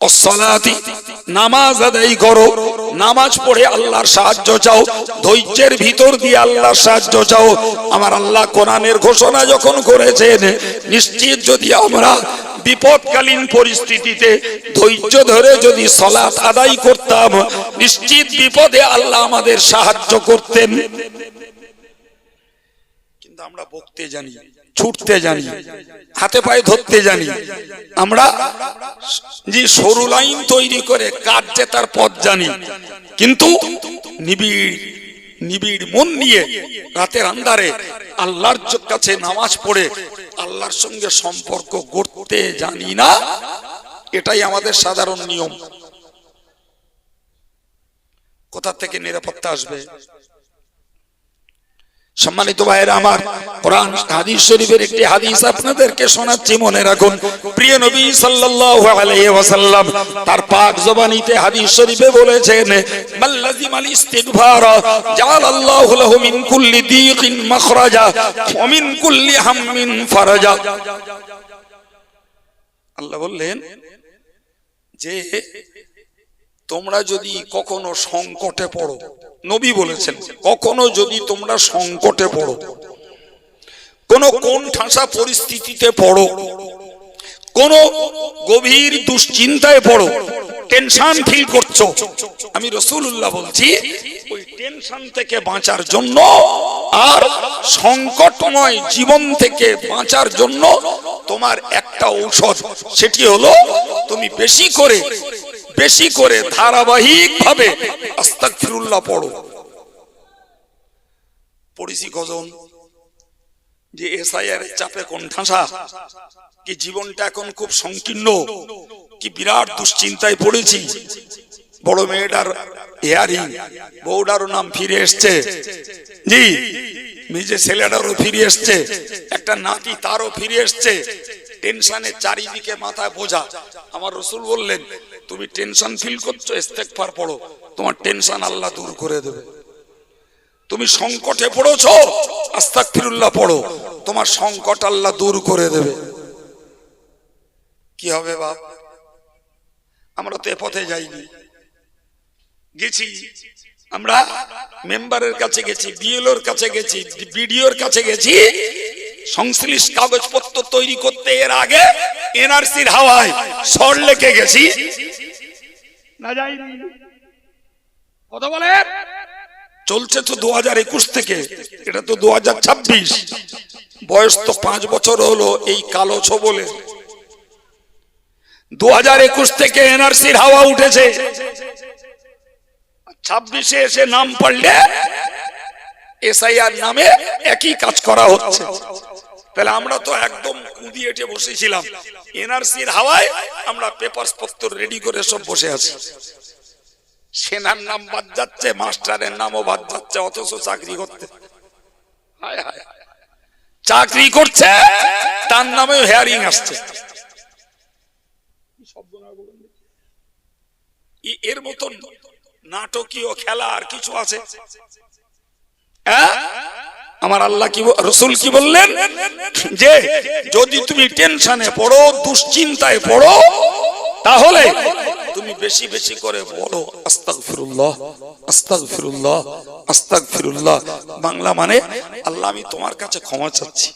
ওয়াসসালাতি, নামাজ আদায় করো, নামাজ পড়ে আল্লাহর সাহায্য চাও, ধৈর্যের ভিতর দিয়ে আল্লাহর সাহায্য চাও। আমার আল্লাহ কোরআনের ঘোষণা যখন করেছেন, নিশ্চিত যদি আমরা বিপদকালীন পরিস্থিতিতে ধৈর্য ধরে যদি সালাত আদায় করতাম, নিশ্চিত বিপদে আল্লাহ আমাদের সাহায্য করতেন। কিন্তু আমরা বকতে জানি, ছুটতে জানি, হাতে পায়ে ধরতে জানি, আমরা যে সরু লাইন তৈরি করে কাটতে তার পথ জানি, কিন্তু নিবিড় মন নিয়ে রাতের আন্ধারে আল্লাহর কাছে নামাজ পড়ে আল্লাহর সঙ্গে সম্পর্ক গড়তে জানি না। এটাই আমাদের সাধারণ নিয়ম। কোথা থেকে নিরাপত্তা আসবে? সম্মানিত ভাইরা আমার, কোরআন হাদিস শরীফের একটি হাদিস আপনাদেরকে শোনাচ্ছি, মনে রাখুন। প্রিয় নবী সাল্লাল্লাহু আলাইহি ওয়াসাল্লাম তার পাক জবানিতে হাদিস শরীফে বলেছেন, মাল্লাযিমাল ইস্তিগফার জাআলাল্লাহু লাহু মিন কুল্লি দীকিন মাখরাজা ওয়া মিন কুল্লি হাম্মিন ফারাজা। আল্লাহ বললেন যে তোমরা যদি কখনো সংকটে পড়ো, নবী বলেছেন, কখনো যদি তোমরা সংকটে পড়ো, কোন ঠাসা পরিস্থিতিতে পড়ো, কোন গভীর দুশ্চিন্তায় পড়ো, টেনশন ফিল করছো, আমি রাসূলুল্লাহ বলছি ওই টেনশন থেকে বাঁচার জন্য আর সংকটময় জীবন থেকে বাঁচার জন্য তোমার একটা ঔষধ, সেটি হলো তুমি বেশি করে ধারাবাহিক ভাবে আস্তাগফিরুল্লাহ পড়ো। পড়েছি কজন যে এসআইআর চাপে কোন ঠাসা, কি জীবনটা এখন খুব সংকীর্ণ, কি বিরাট দুশ্চিন্তায় পড়েছি, বড় মেয়েটার হিয়ারিং, বউটারও নাম ফিরে এসছে, জি নিজে ছেলেটারও ফিরে এসছে, একটা নাতি তারও ফিরে এসছে, টেনশনে চারিদিকে মাথায় বোঝা। আমার রাসূল বললেন, তুমি টেনশন ফিল করছো, ইস্তেগফার পড়ো, তোমার টেনশন আল্লাহ দূর করে দেবে। তুমি সংকটে পড়েছো, আস্তাগফিরুল্লাহ পড়ো, তোমার সংকট আল্লাহ দূর করে দেবে। কি হবে বাপ? আমরা তো এ পথে যাইনি, গেছি আমরা মেম্বারের কাছে গেছি, বিএলওর কাছে গেছি, বিডিওর কাছে গেছি, সংশ্লিষ্ট কাগজপত্র তৈরি করতে এর আগে এনআরসির হাওয়ায় সর লেগে গেছি না, যাইনি। কথা বলে চলছে তো 2021 থেকে, এটা তো 2026, বয়স তো 5 বছর হলো এই কালো ছবলে। 2021 থেকে এনআরসির হাওয়া উঠেছে, 26-এ এসে নাম পড়লে এসআইআর নামে একই কাজ করা হচ্ছে। তাহলে আমরা তো একদম কুদিয়েটে বসেছিলাম, এনআরসির হাওয়ায় আমরা পেপারস পত্র রেডি করে সব বসে আছি। সেনার নাম বাদ যাচ্ছে, মাস্টারের নামও বাদ যাচ্ছে, অথচ চাকরি করতে, হায় হায়, চাকরি করছে তার নামে হেয়ারিং আসছে। এর মতন নাটকীয় খেলা আর কিছু আছে? আমার আল্লাহ কি, রাসূল কি বললেন যে যদি তুমি টেনশনে পড়ো, দুশ্চিন্তায় পড়ো, তাহলে তুমি বেশি বেশি করে বলো আস্তাগফিরুল্লাহ, আস্তাগফিরুল্লাহ, আস্তাগফিরুল্লাহ। বাংলা মানে, আল্লাহ আমি তোমার কাছে ক্ষমা চাচ্ছি,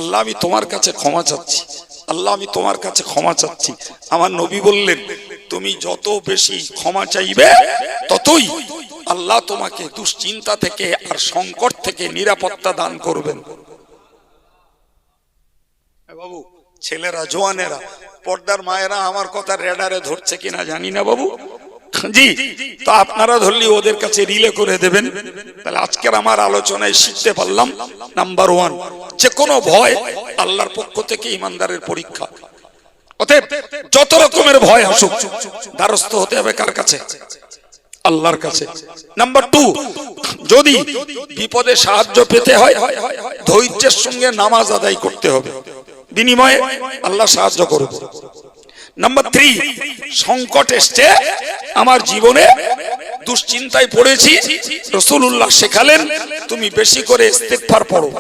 আল্লাহ আমি তোমার কাছে ক্ষমা চাচ্ছি, আল্লাহ আমি তোমার কাছে ক্ষমা চাচ্ছি। আমার নবী বললেন, তুমি যত বেশি ক্ষমা চাইবে ততই আল্লাহ তোমাকে দুশ্চিন্তা থেকে আর সংকট থেকে নিরাপত্তা দান করবেন। বাবু, ছেলেরা, জওয়ানেরা, পর্দার মায়েরা আমার কথা রেডারে ধরছে কিনা জানি না বাবু, জি, তো আপনারা ধরলি ওদের কাছে রিলে করে দেবেন। তাহলে আজকের আমার আলোচনায় শিখতে পারলাম, নাম্বার 1, যে কোনো ভয় আল্লাহর পক্ষ থেকে ইমানদারের পরীক্ষা। অতএব যত রকমের ভয় আসুক, দ্বারস্থ হতে হবে কার কাছে? আল্লাহর কাছে। নাম্বার 2, যদি বিপদে সাহায্য পেতে হয়, ধৈর্যের সঙ্গে নামাজ আদায় করতে হবে, বিনিময়ে আল্লাহ সাহায্য করবে। নাম্বার 3, সংকট এসছে আমার জীবনে, দুশ্চিন্তায় পড়েছি, রাসূলুল্লাহ শেখালেন তুমি বেশি করে ইস্তিগফার পড়ো,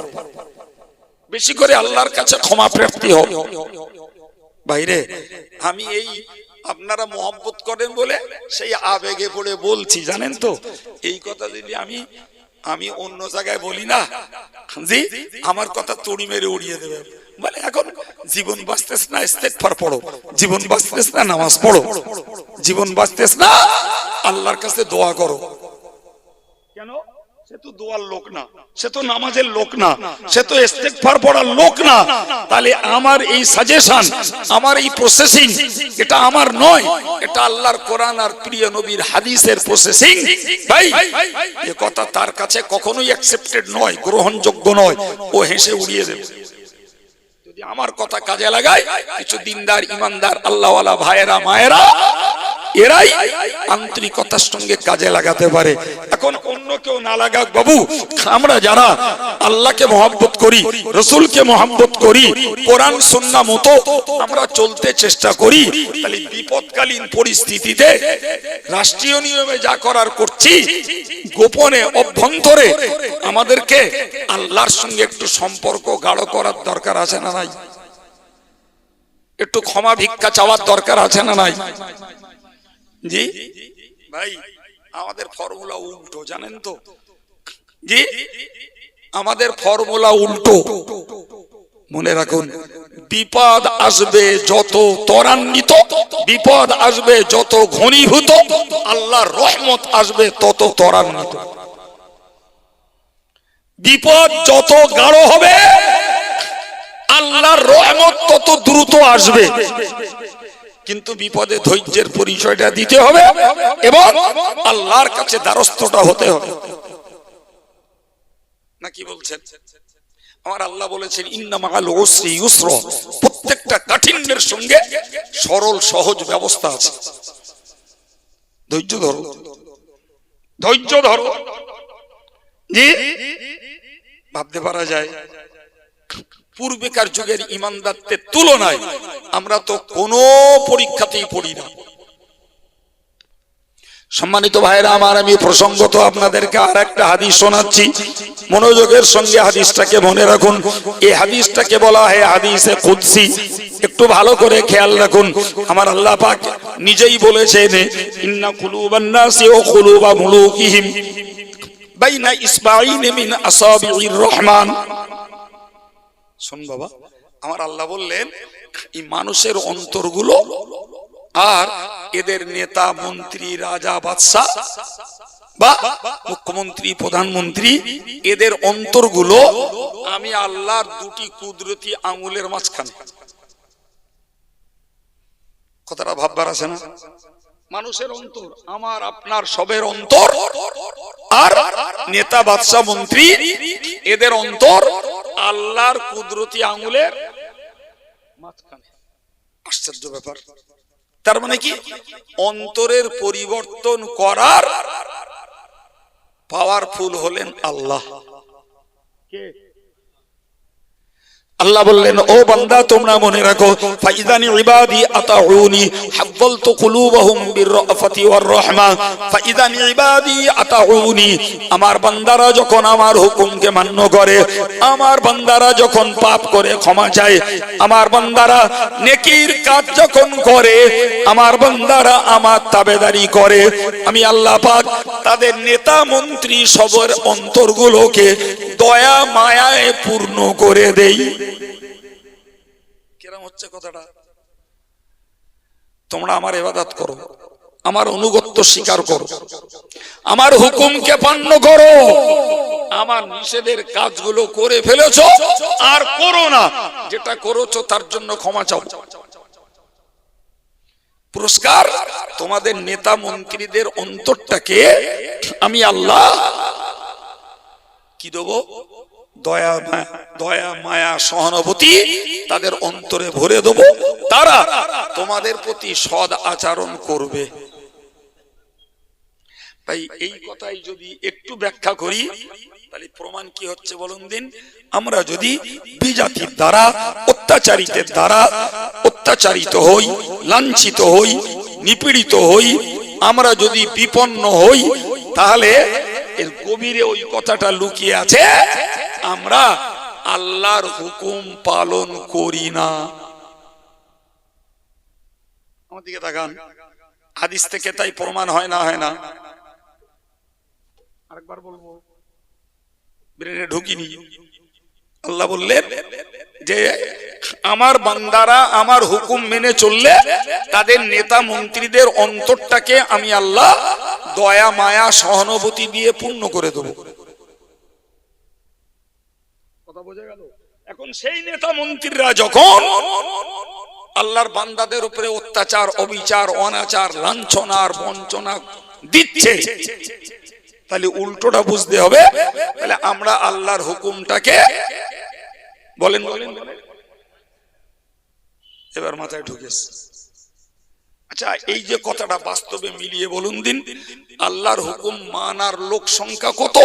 বেশি করে আল্লাহর কাছে ক্ষমা প্রার্থী হও। বাইরে আমি এই আপনারা মহব্বত করেন বলে সেই আবেগে পড়ে বলছি, জানেন তো। এই কথা যদি আমি অন্য জায়গায় বলি না জি, আমার কথা তড়ি মেরে উড়িয়ে দেবে। বলে এখন জীবন বাঁচতেছ না ইস্তেগফার পড়ো, জীবন বাঁচতেছ না নামাজ পড়ো, জীবন বাঁচতেছ না আল্লাহর কাছে দোয়া করো। কেন? সে তো দোয়ার লোক না, সে তো নামাজের লোক না, সে তো ইস্তেগফার পড়ার লোক না। তাহলে আমার এই সাজেশন, আমার এই প্রসেসিং, এটা আমার নয়, এটা আল্লাহর কোরআন আর প্রিয় নবীর হাদিসের প্রসেসিং। ভাই এই কথা তার কাছে কখনোই অ্যাকসেপ্টেড নয়, গ্রহণযোগ্য নয়। ও হেসে উড়িয়ে দেবে। যদি আমার কথা কাজে লাগায় কিছু দিনদার ইমানদার আল্লাহওয়ালা ভাইয়েরা মায়েরা, এরাই আন্তরিকতার সঙ্গে কাজে লাগাতে পারে। এখন অন্য কেউ না লাগাক বাবু, আমরা যারা আল্লাহকে মহব্বত করি, রসুলকে মহব্বত করি, কোরআন সুন্নাহ মতো আমরা চলতে চেষ্টা করি, তাহলে বিপদকালীন পরিস্থিতিতে রাষ্ট্রীয় নিয়মে যা করার করছি, গোপনে অভ্যন্তরে আমাদেরকে আল্লাহর সঙ্গে একটু সম্পর্ক গাঢ় করার দরকার আছে না নাই? একটু ক্ষমা ভিক্ষা চাওয়ার দরকার আছে না নাই? জি ভাই, আমাদের ফর্মুলা উল্টো, জানেন তো। জি, আমাদের ফর্মুলা উল্টো। মনে রাখুন, বিপদ আসবে যত ত্বরান্বিত, বিপদ আসবে যত ঘনীভূত, আল্লাহর রহমত আসবে তত ত্বরান্বিত। বিপদ যত গাঢ় হবে আল্লাহর রহমত তত দ্রুত আসবে। কিন্তু বিপদে ধৈর্যের পরিচয়টা দিতে হবে এবং আল্লাহর কাছে দ্বারস্থটা হতে হবে। না কি বলছেন? আমার আল্লাহ বলেছেন ইন্না মাআল উসরি ইউসরা, প্রত্যেকটা কাঠিন্যের সঙ্গে সরল সহজ ব্যবস্থা আছে। ধৈর্য ধরো, ধৈর্য ধরো। জি, ভাবতে পারা যায় পূর্বেকার যুগের ইমানদারদের তুলনায় আমরা তো কোনো পরীক্ষাতেই পড়ি না। সম্মানিত ভাইরা আমার, আমি প্রসঙ্গত আপনাদেরকে আর একটা হাদিস শোনাচ্ছি, মনোযোগের সঙ্গে হাদিসটাকে মনে রাখুন। এই হাদিসটাকে বলা হয় হাদিসে কুদসি। একটু ভালো করে খেয়াল রাখুন। আমার আল্লাহ পাক নিজেই বলেছেন ইন্না কুলুবান নাসি ওয়া কুলুবা মুলুকিহিম বাইনা ইসবাঈন মিন আসাবিঈর রহমান। শুন বাবা, আমার আল্লাহ বললেন এই মানুষের অন্তরগুলো আর এদের নেতা মন্ত্রী রাজা বাদশা বা মুখ্যমন্ত্রী প্রধানমন্ত্রী, এদের অন্তরগুলো আমি আল্লাহর দুটি কুদরতি আঙুলের মাঝখানে। কথাটা ভাববার আছে না? মানুষের অন্তর, আমার আপনার সবের অন্তর, আর নেতা বাদশা মন্ত্রী এদের অন্তর আল্লাহর কুদরতি আঙুলের মাঝখানে। আশ্চর্য ব্যাপার। তার মানে কি, অন্তরের পরিবর্তন করার পাওয়ারফুল হলেন আল্লাহ। কে? আল্লাহ বললেন ও বান্দা তোমরা মনে রাখো, ফাইদানি ইবাদি আতাউনি হাব্বালতু কুলুবাহুম বিররাফাতি ওয়ার রাহমা। ফাইদানি ইবাদি আতাউনি, আমার বান্দারা যখন আমার হুকুমকে মান্য করে, আমার বান্দারা যখন পাপ করে ক্ষমা চায়, আমার বান্দারা নেকির কাজ যখন করে, আমার বান্দারা আমার তাবেদারি করে, আমি আল্লাহ পাক তাদের নেতা মন্ত্রী সবার অন্তরগুলোকে দয়া মায়ায় পূর্ণ করে দেই। কিরকম হচ্ছে কথাটা? তোমরা আমার ইবাদত করো, আমার অনুগত্য স্বীকার করো, আমার হুকুমকে পালন করো, আমার নিষেধের কাজগুলো করে ফেলেছো আর করো না, যেটা করেছো তার জন্য ক্ষমা চাও। পুরস্কার তোমাদের নেতা মন্ত্রীদের অন্তরটাকে আমি আল্লাহ কি দেবো? দয়া মায়া সহানুভূতি তাদের অন্তরে ভরে দেব, তারা তোমাদের প্রতি সৎ আচরণ করবে। তাই এই কথাই যদি একটু ব্যাখ্যা করি, তাহলে প্রমাণ কি হচ্ছে বলুন দিন? আমরা যদি বিজাতির দ্বারা, অত্যাচারিতের দ্বারা অত্যাচারিত হই, লাঞ্ছিত হই, নিপীড়িত হই, আমরা যদি বিপন্ন হই, তাহলে এর গভীরে ওই কথাটা লুকিয়ে আছে, আমরা আল্লাহর হুকুম পালন করি না। আমার দিকে তাকান, হাদিস থেকে তাই প্রমাণ হয় না? হয় না? আরেকবার বলবো, ব্রেনে ঢুকিনি। আল্লাহ বললেন যে আমার বান্দারা আমার হুকুম মেনে চললে তাদের নেতা মন্ত্রীদের অন্তরটাকে আমি আল্লাহ দয়া মায়া সহানুভূতি দিয়ে পূর্ণ করে দেব। কথা বোঝা গেল? এখন সেই নেতা মন্ত্রীরা যখন আল্লাহর বান্দাদের উপরে অত্যাচার, অবিচার, অনাচার, লাঞ্ছনা আর বঞ্চনা দিচ্ছে, তাহলে উল্টোটা বুঝতে হবে। তাহলে আমরা আল্লাহর হুকুমটাকে বলেন বলেন এবার মাথায় ঢুকেছে। আচ্ছা, এই যে কথাটা বাস্তবে মিলিয়ে বলুন দিন, আল্লাহর হুকুম মানার লোক সংখ্যা কত,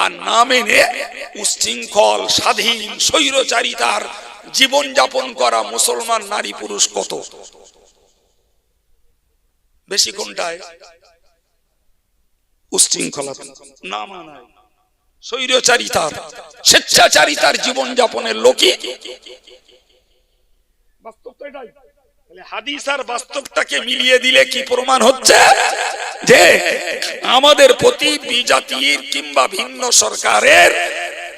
আর না মেনে উচ্ছৃঙ্খল, স্বাধীন, স্বৈরচারিতার জীবন যাপন করা মুসলমান নারী পুরুষ কত? বেশি কোনটায়? উচ্ছৃঙ্খলতা, না মানায়, স্বৈরচারিতার, স্বেচ্ছাচারিতার জীবন যাপনের লোকই বাস্তব। তো এটাই। তাহলে হাদিস আর বাস্তবটাকে মিলিয়ে দিলে কি প্রমাণ হচ্ছে? যে আমাদের প্রতি বিজাতির কিংবা ভিন্ন সরকারের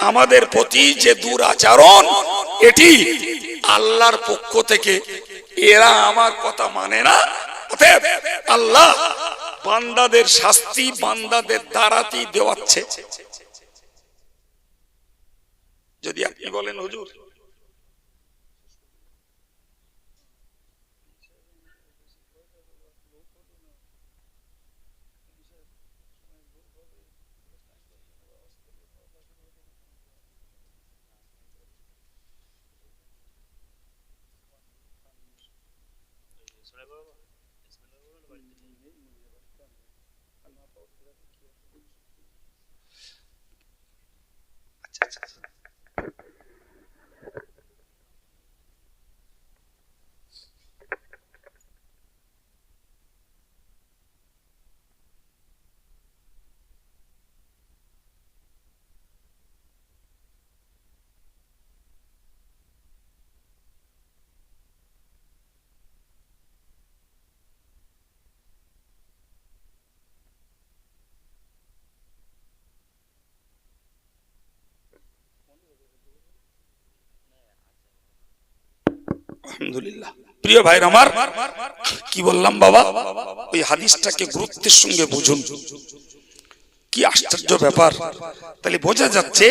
আমাদের প্রতি যে দুরাচরণ, এটি আল্লাহর পক্ষ থেকে। এরা আমার কথা মানে না, অতএব আল্লাহ বান্দাদের শাস্তি বান্দাদের দ্বারাতেই দেওয়াচ্ছে। যদি আপনি বলেন হুজুর আলহামদুলিল্লাহ। প্রিয় ভাইরা আমার, কি বললাম বাবা, ওই হাদিসটাকে গুরুত্বের সঙ্গে বুঝুন। কি আশ্চর্য ব্যাপার! তাহলে বোঝা যাচ্ছে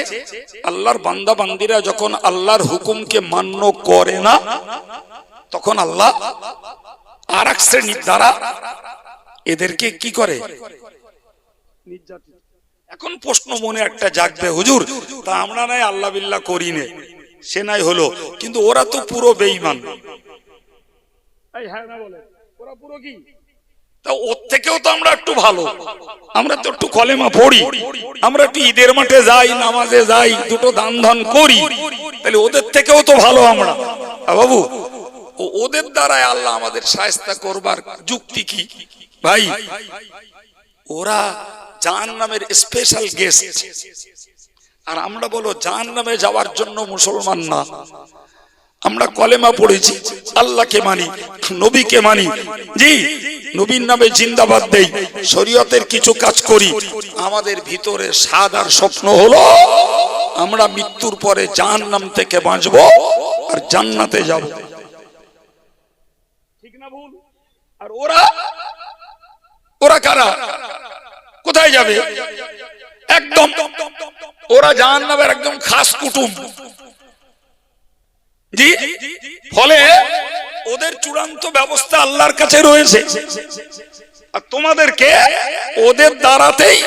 আল্লাহর বান্দা বান্দিরা যখন আল্লাহর হুকুমকে মান্য করে না, তখন আল্লাহ আর এক শ্রেণীর দ্বারা এদেরকে কি করে? এখন প্রশ্ন মনে একটা জাগবে, হুজুর তা আমরা নাই আল্লাহ বিল্লাহ করি নে, সে নাই হলো, কিন্তু ওরা তো পুরো বেঈমান। ওরা পুরো কি? তা ওর থেকেও তো আমরা একটু ভালো, আমরা তো একটু কলেমা পড়ি, আমরা একটু ঈদের মাঠে যাই, নামাজে যাই, দুটো দান ধান করি, তাহলে ওদের থেকেও তো ভালো আমরা। বাবু, ওদের দ্বারাই আল্লাহ আমাদের শায়েস্তা করবার যুক্তি কি ভাই? ওরা জাহান্নামের স্পেশাল গেস্ট, আর আমরা বলো জাহান্নামে যাওয়ার জন্য মুসলমান না। আমরা কলেমা পড়েছি, আল্লাহকে মানি, নবীকে মানি, জি নবীর নামে জিন্দাবাদ দেই, শরীয়তের কিছু কাজ করি। আমাদের ভিতরে সাদার স্বপ্ন হলো আমরা মৃত্যুর পরে জাহান্নাম থেকে বাঁচবো আর জান্নাতে যাব। ঠিক না ভুল? আর ওরা কারা? কোথায় যাবে? একদম ওরা জাহান্নামের একদম খাস কুটুম। জি, ফলে ওদের চূড়ান্ত ব্যবস্থা আল্লাহর কাছে রয়েছে, আর তোমাদেরকে ওদের দ্বারাতেই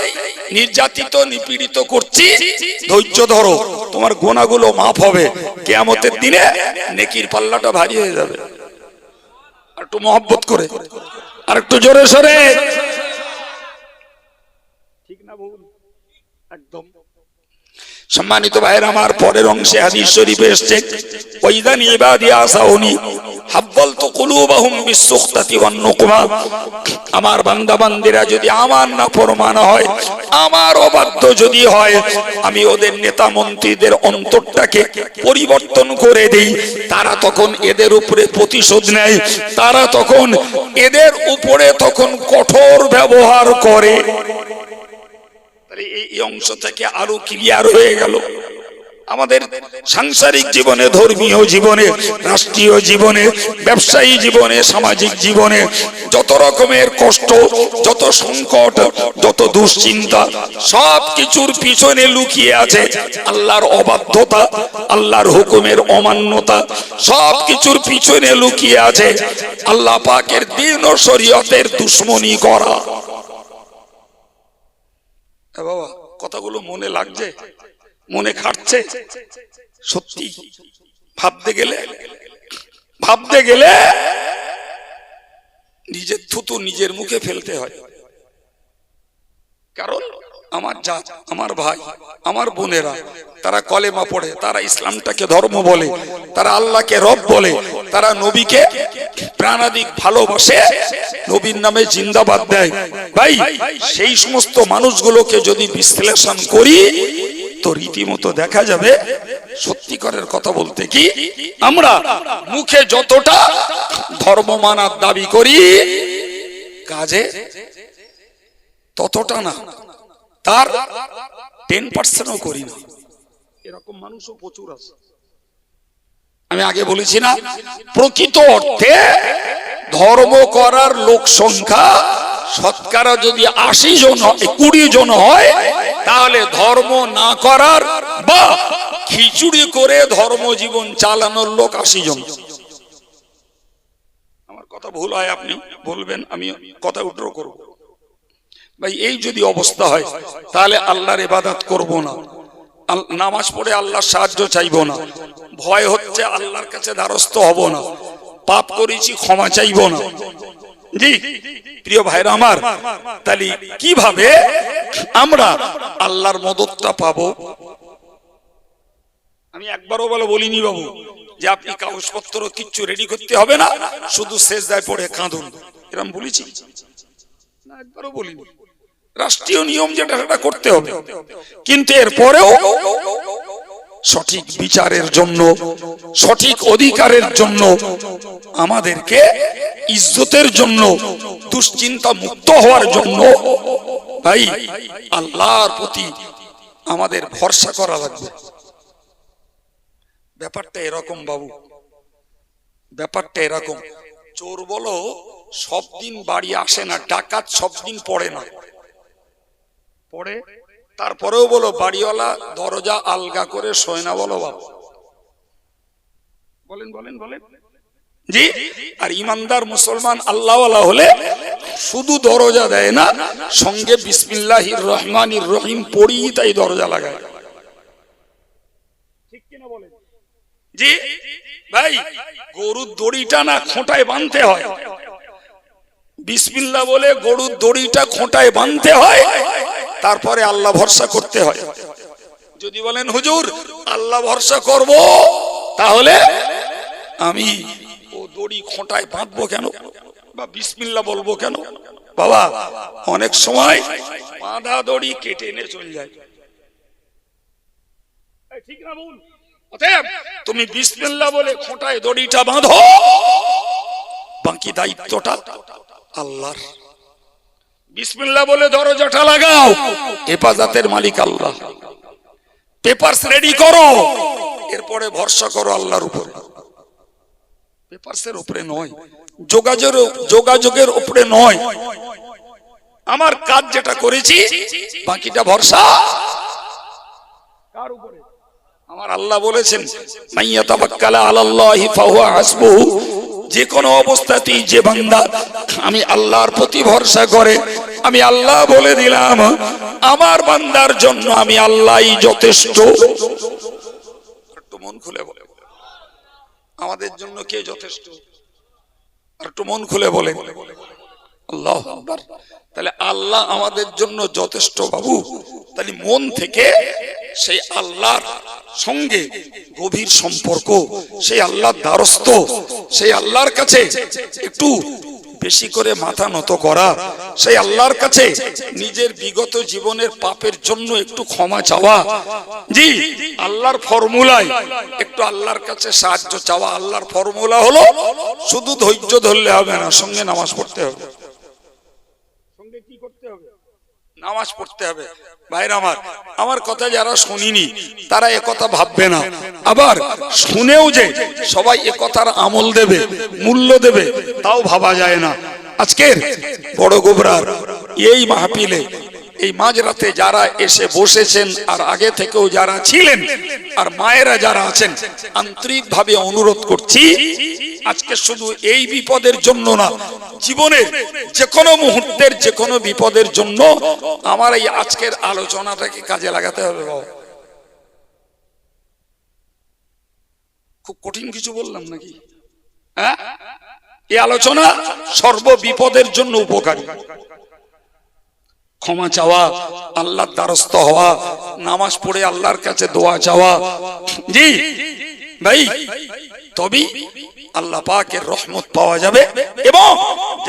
নির্যাতিত নিপীড়িত করছি। ধৈর্য ধরো, তোমার গুনাহগুলো মাফ হবে, কিয়ামতের দিনে নেকির পাল্লাটা ভারী হয়ে যাবে। আর একটু মহব্বত করে, আর একটু জোরে সরে। ঠিক না ভুল? একদম। সম্মানিত ভাইয়ের আমার, পরের অংশে হাদিস শরীফে এসেছে, ওয়াইদান ইবাদি আসাউনি হাব্বু সাব্বালতু কুলুবাহুম বিসসুখতাতি ওয়ান নুকমা, আমার বান্দা বান্দীরা যদি আমার নাফরমান হয়, আমার অবাধ্য যদি হয়, আমি ওদের নেতা মন্ত্রীদের অন্তরটাকে পরিবর্তন করে দেই। তারা তখন এদের উপরে প্রতিশোধ নেয়, তারা তখন এদের উপরে তখন কঠোর ব্যবহার করে। এই অংশ থেকে আরো ক্লিয়ার হয়ে গেল আমাদের সাংসারিক জীবনে, ধর্মীয় জীবনে, রাষ্ট্রীয় জীবনে, ব্যবসায়ী জীবনে, সামাজিক জীবনে যত রকমের কষ্ট, যত সংকট, যত দুশ্চিন্তা, সব কিছুর পিছনে লুকিয়ে আছে আল্লাহর অবাধ্যতা, আল্লাহর হুকুমের অমান্যতা। সব কিছুর পিছনে লুকিয়ে আছে আল্লাহ পাকের দ্বীন ও শরীয়তের দুশমনি করা। বাবা, কথাগুলো মনে লাগছে, মনে খাটছে? সত্যি ভাবতে গেলে নিজের থুতু নিজের মুখে ফেলতে হয়। কারণ আমার জাত, আমার ভাই, আমার বোনেরা, তারা কলেমা পড়ে, তারা ইসলামটাকে ধর্ম বলে, তারা আল্লাহকে রব বলে, তারা নবীকে প্রাণাধিক ভালোবাসে, নবীর নামে জিন্দাবাদ দেয়। ভাই, সেই সমস্ত মানুষগুলোকে যদি বিশ্লেষণ করি তো রীতিমতো দেখা যাবে সত্যিকারের কথা বলতে কি আমরা মুখে যতটা ধর্ম মানার দাবি করি, কাজে ততটা না, তার 10%ও করি না। এরকম মানুষও প্রচুর আছে। আমি আগে বলেছি না, প্রকৃত অর্থে ধর্ম করার লোক সংখ্যা শতকরা যদি 80 জন, 20 জন হয়, তাহলে ধর্ম না করার বা খিচুড়ি করে ধর্ম জীবন চালানোর লোক 80 জন। আমার কথা ভুল হয় আপনি বলবেন, আমি কথা উদ্র করব। ভাই, এই যদি অবস্থা হয় তাহলে আল্লাহর ইবাদত করব না, নামাজ পড়ে আল্লাহর সাহায্য চাইবো না, ভয় হচ্ছে আল্লাহর কাছে দ্বারস্থ হব না, পাপ করেছি ক্ষমা চাইবো না। জি প্রিয় ভাইরা আমার, তাহলে কিভাবে আমরা আল্লাহর মদতটা পাবো? আমি একবারও বলিনি বাবু যে আপনি কাগজপত্র কিচ্ছু রেডি করতে হবে না, শুধু সেজদায় পড়ে কাঁদুন, এরকম বলেছি না? একবারও বলিনি। রাষ্ট্রীয় নিয়ম যেটা সেটা করতে হবে, কিন্তু এরপরেও সঠিক বিচারের জন্য, সঠিক অধিকারের জন্য, আমাদেরকে ইজ্জতের জন্য, দুশ্চিন্তা মুক্ত হওয়ার জন্য ভাই আল্লাহর প্রতি আমাদের ভরসা করা লাগবে। ব্যাপারটা এরকম বাবু, ব্যাপারটা এরকম, চোর বলো সব দিন বাড়ি আসে না, ডাকাত সব দিন পড়ে না, পড়ে তারপরেও বলো বাড়িওয়ালা দরজা আলগা করে শোয় না, বলো বাবু, বলেন বলেন বলেন জি। আর ইমানদার মুসলমান আল্লাহওয়ালা হলে শুধু দরজা দেয় না, সঙ্গে বিসমিল্লাহির রহমানির রহিম পড়ি তাই দরজা লাগায়। ঠিক কিনা বলেন? জি ভাই, গরুর দড়িটা না খোঁটায় বাঁধতে হয়, বিসমিল্লাহ বলে গরুর দড়িটা খোঁটায় বাঁধতে হয়, তারপরে আল্লাহ ভরসা করতে হয়। যদি বলেন হুজুর আল্লাহ ভরসা করব, তাহলে আমি ও দড়ি খোঁটায় বাঁধবো কেন বা বিসমিল্লাহ বলবো কেন? বাবা, অনেক সময় বাঁধা দড়ি কেটে এনে চলে যায়, ঠিক না বল? অতএব তুমি বিসমিল্লাহ বলে খোঁটায় দড়িটা বাঁধো, বাকি দায়িত্বটা আল্লাহর। বিসমিল্লাহ বলে দরজাটা লাগাও, হেফাজতের মালিক আল্লাহ। পেপারস রেডি করো, এরপরে ভরসা করো আল্লাহর উপরে। পেপারসের উপরে নয়, যোগাযোগের উপরে নয়, আমার কাজ যেটা করেছি বাকিটা ভরসা কার উপরে? আমার আল্লাহ বলেছেন মাইয়া তাওয়াক্কালা আলাল্লাহি ফাহুয়া হাসবুহু, যে কোনো অবস্থাতেই যে বান্দা আমি আল্লাহর প্রতি ভরসা করে, আমি আল্লাহ বলে দিলাম আমার বান্দার জন্য আমি আল্লাহই যথেষ্ট। একটু মন খুলে বলে, আমাদের জন্য কে যথেষ্ট? আর একটু মন খুলে বলে আল্লাহু আকবার। তাহলে আল্লাহ আমাদের জন্য যথেষ্ট বাবু। তাহলে মন থেকে সেই আল্লাহর সঙ্গে গভীর সম্পর্ক, সেই আল্লাহর দ্বারস্থ, সেই আল্লাহর কাছে একটু বেশি করে মাথা নত করা, সেই আল্লাহর কাছে নিজের বিগত জীবনের পাপের জন্য একটু ক্ষমা চাওয়া, জি আল্লাহর ফর্মুলায় একটু আল্লাহর কাছে সাহায্য চাওয়া। আল্লাহর ফর্মুলা হলো শুধু ধৈর্য ধরলে হবে না, সঙ্গে নামাজ পড়তে হবে। সঙ্গে কি করতে হবে? নামাজ পড়তে হবে। ভাইরা আমার কথা যারা শুনিনি তারা একথা ভাববে না, আবার শুনেও যে সবাই একথার আমল দেবে, মূল্য দেবে, তাও ভাবা যায় না। আজকের বড় গোবরার এই মাহফিলে এই মাঝরাতে যারা এসে বসেছেন আর আগে থেকেও যারা ছিলেন আর মায়েরা যারা আছেন, আন্তরিকভাবে অনুরোধ করছি, আজকে শুধু এই বিপদের জন্য না, জীবনের যে কোনো মুহূর্তের যে কোনো বিপদের জন্য আমার এই আজকের আলোচনাটাকে কাজে লাগাতে হবে। খুব কঠিন কিছু বললাম নাকি? হ্যাঁ, এই আলোচনা সর্ব বিপদের জন্য উপকারী। ক্ষমা চাওয়া, আল্লাহর দ্বারস্থ হওয়া, নামাজ পড়ে আল্লাহর কাছে দোয়া চাওয়া, জি ভাই, তবেই আল্লাহ পাকের রহমত পাওয়া যাবে। এবং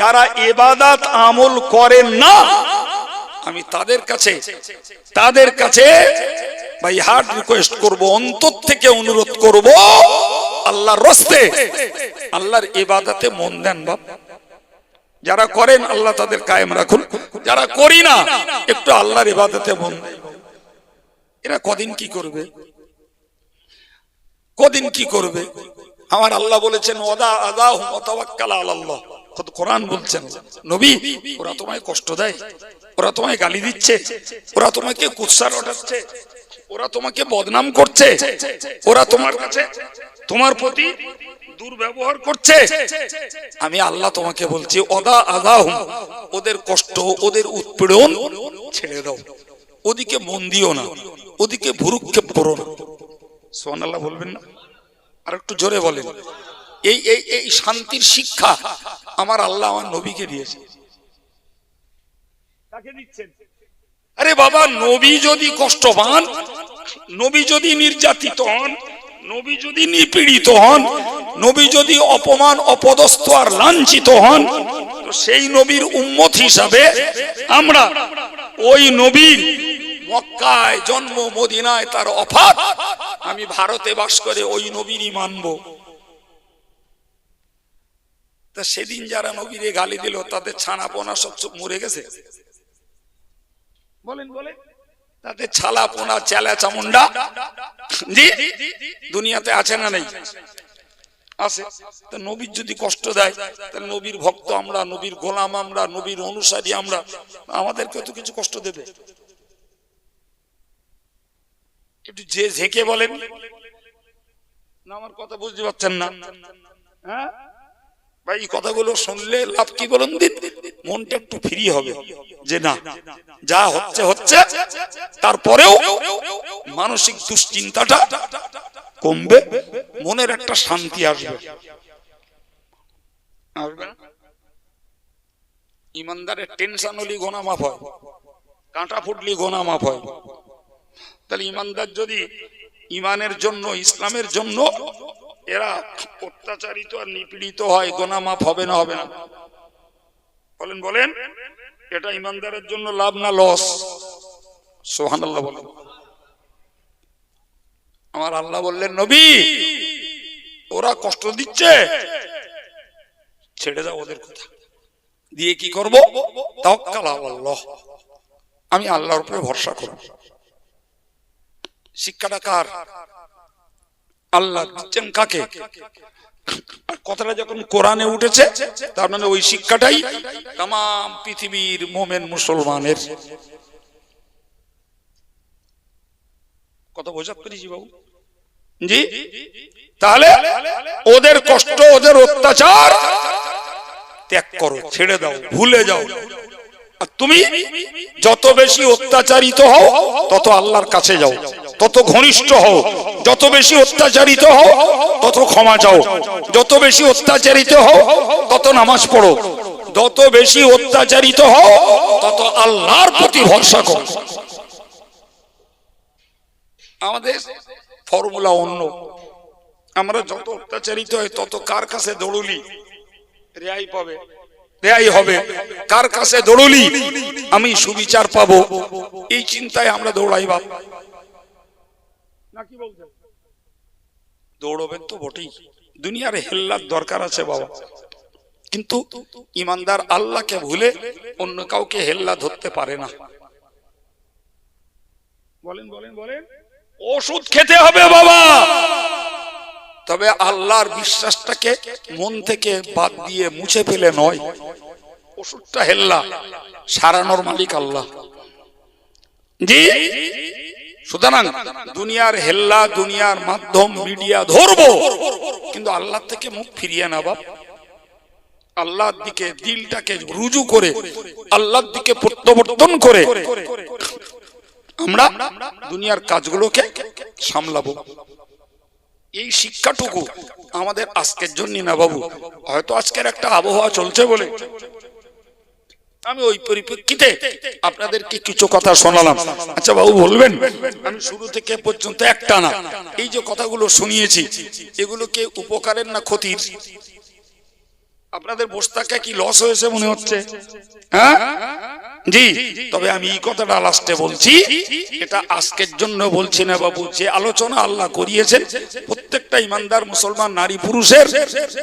যারা ইবাদত আমল করেন না, আমি তাদের কাছে ভাই হার্ট রিকোয়েস্ট করব, অন্তর থেকে অনুরোধ করব, আল্লাহর রাস্তে আল্লাহর ইবাদতে মন দেন বাপ। যারা করেন আল্লাহ তাদের কায়েম রাখুন, যারা করি না একটু আল্লাহর ইবাদতে মন দেন। এরা কদিন কি করবে? আমার আল্লাহ বলেছেন ওয়াদা আযাহুম ওয়া তাওয়াক্কাল আলাল্লাহ। কোরআন বলছেন নবী, ওরা তোমায় কষ্ট দেয়, ওরা তোমায় গালি দিচ্ছে, ওরা তোমাকে কুৎসা রটাচ্ছে, ওরা তোমাকে বদনাম করছে, ওরা তোমার প্রতি দুর্ব্যবহার করছে, আমি আল্লাহ তোমাকে বলছি ওয়াদা আযাহুম, ওদের কষ্ট, ওদের উৎপীড়ন ছেড়ে দাও, ওদিকে মন দিও না, ওদিকে ভুরুক্ষেপ করো না। সুবহানাল্লাহ বলবেন না? আর একটু জোরে বলেন। এই শান্তির শিক্ষা আমার আল্লাহ আমার নবীকে দিয়েছে। কাকে দিচ্ছেন? আরে বাবা, নবী যদি কষ্ট পান, নবী যদি নির্যাতিত হন, নবী যদি নিপীড়িত হন, নবী যদি অপমান, অপদস্থ আর লাঞ্ছিত হন, তো সেই নবীর উম্মত হিসাবে আমরা ওই নবীর মক্কায় জন্ম, মদিনায় তার ওফাত, আমি ভারতে বাস করে ওই নবীরই মানব। তা সেদিন যারা নবীরে গালি দিল তাদের ছানাপোনা সব মরে গেছে? বলেন তাদের ছালাপোনা, চেলা চামুন্ডা জি দুনিয়াতে আছে না নেই? আছে। তা নবীর যদি কষ্ট দেয়, তাহলে নবীর ভক্ত আমরা, নবীর গোলাম আমরা, নবীর অনুসারী আমরা, আমাদেরকে তো কিছু কষ্ট দেবে? একটু যে ঝেঁকে বলেন না, আমার কথা বুঝতে পারছেন না? হ্যাঁ ভাই, কথাগুলো শুনলে লাভ কি বলুন দিন, মনটা একটু ফ্রি হবে যে না, যা হচ্ছে, তারপরেও মানসিক দুশ্চিন্তাটা কমবে, মনের একটা শান্তি আসবে। ইমানদারের টেনশন হলে গোনা মাফ হয়, কাঁটা ফুটলি গোনা মাফ হয়। তাহলে ইমানদার যদি ইমানের জন্য, ইসলামের জন্য এরা অত্যাচারিত আর নিপীড়িত হয়, গোনা মাফ হবে না? হবে না? বলেন এটা ইমানদারের জন্য লাভ না লস? সুবহানাল্লাহ বলেন। আমার আল্লাহ বললেন নবী, ওরা কষ্ট দিচ্ছে, ছেড়ে দাও ওদের কথা দিয়ে। কি করব? তাওয়াক্কাল আলাল্লাহ, আমি আল্লাহর উপরে ভরসা করব। শিক্ষাটা কার? আল্লাহ দিচ্ছেন। কাকে? কথাটা যখন কোরআনে উঠেছে, তার মানে ওই শিক্ষাটাই তাম পৃথিবীর মোমেন মুসলমানের। কথা বোঝাতে পেরেছি বাবু? জি। তাহলে ওদের কষ্ট, ওদের অত্যাচার ত্যাগ করো, ছেড়ে দাও, ভুলে যাও। আর তুমি যত বেশি অত্যাচারিত হও তত আল্লাহর কাছে যাও, তত ঘনিষ্ঠ হও। যত বেশি অত্যাচারিত হও তত ক্ষমা চাও, যত বেশি অত্যাচারিত হও তত নামাজ পড়ো, যত বেশি অত্যাচারিত হও তত আল্লাহর প্রতি ভরসা করো। আমাদের ফর্মুলা অন্য। আমরা যত অত্যাচারিত হয় তত কার কাছে দৌড়লি রেহাই পাবে, রেহাই হবে, কার কাছে দৌড়লি আমি সুবিচার পাবো, এই চিন্তায় আমরা দৌড়াই। বাপ নাকি বলছেন? দৌড়বেন তো বটেই, দুনিয়ার হেল্লার দরকার আছে বাবা, কিন্তু ইমানদার আল্লাহকে ভুলে অন্য কাউকে হেল্লা ধরতে পারে না। বলেন বলেন বলেন। ওষুধ খেতে হবে বাবা, তবে আল্লাহর বিশ্বাসটাকে মন থেকে বাদ দিয়ে মুছে ফেলে নয়। ওষুধটা হেল্লা, সারানোর মালিক আল্লাহ। জি, সুতরাং দুনিয়ার হেল্লা, দুনিয়ার মাধ্যম, মিডিয়া ধরবো, কিন্তু আল্লাহ থেকে মুখ ফিরিয়ে না বাপ। আল্লাহর দিকে দিলটাকে রুজু করে, আল্লাহর দিকে প্রত্যাবর্তন করে আমরা দুনিয়ার কাজগুলোকে সামলাবো। এই শিক্ষাটুকু আমাদের আজকের জন্য না বাবু, হয়তো আজকের একটা আবহাওয়া চলছে বলে আমি ওই পরিপ্রেক্ষিতে আপনাদেরকে কিছু কথা শোনালাম। আচ্ছা বাবু বলবেন, আমি শুরু থেকে পর্যন্ত একটা না এই যে কথাগুলো শুনিয়েছি, এগুলোকে উপকারের না ক্ষতির? আপনাদের বস্তাকে কি লস হয়েছে মনে হচ্ছে? হ্যাঁ জি, তবে আমি এই কথাটা লাস্টে বলছি, এটা আজকের জন্য বলছি না বাবু। যে আলোচনা আল্লাহ করিয়েছেন প্রত্যেকটা ইমানদার মুসলমান নারী পুরুষের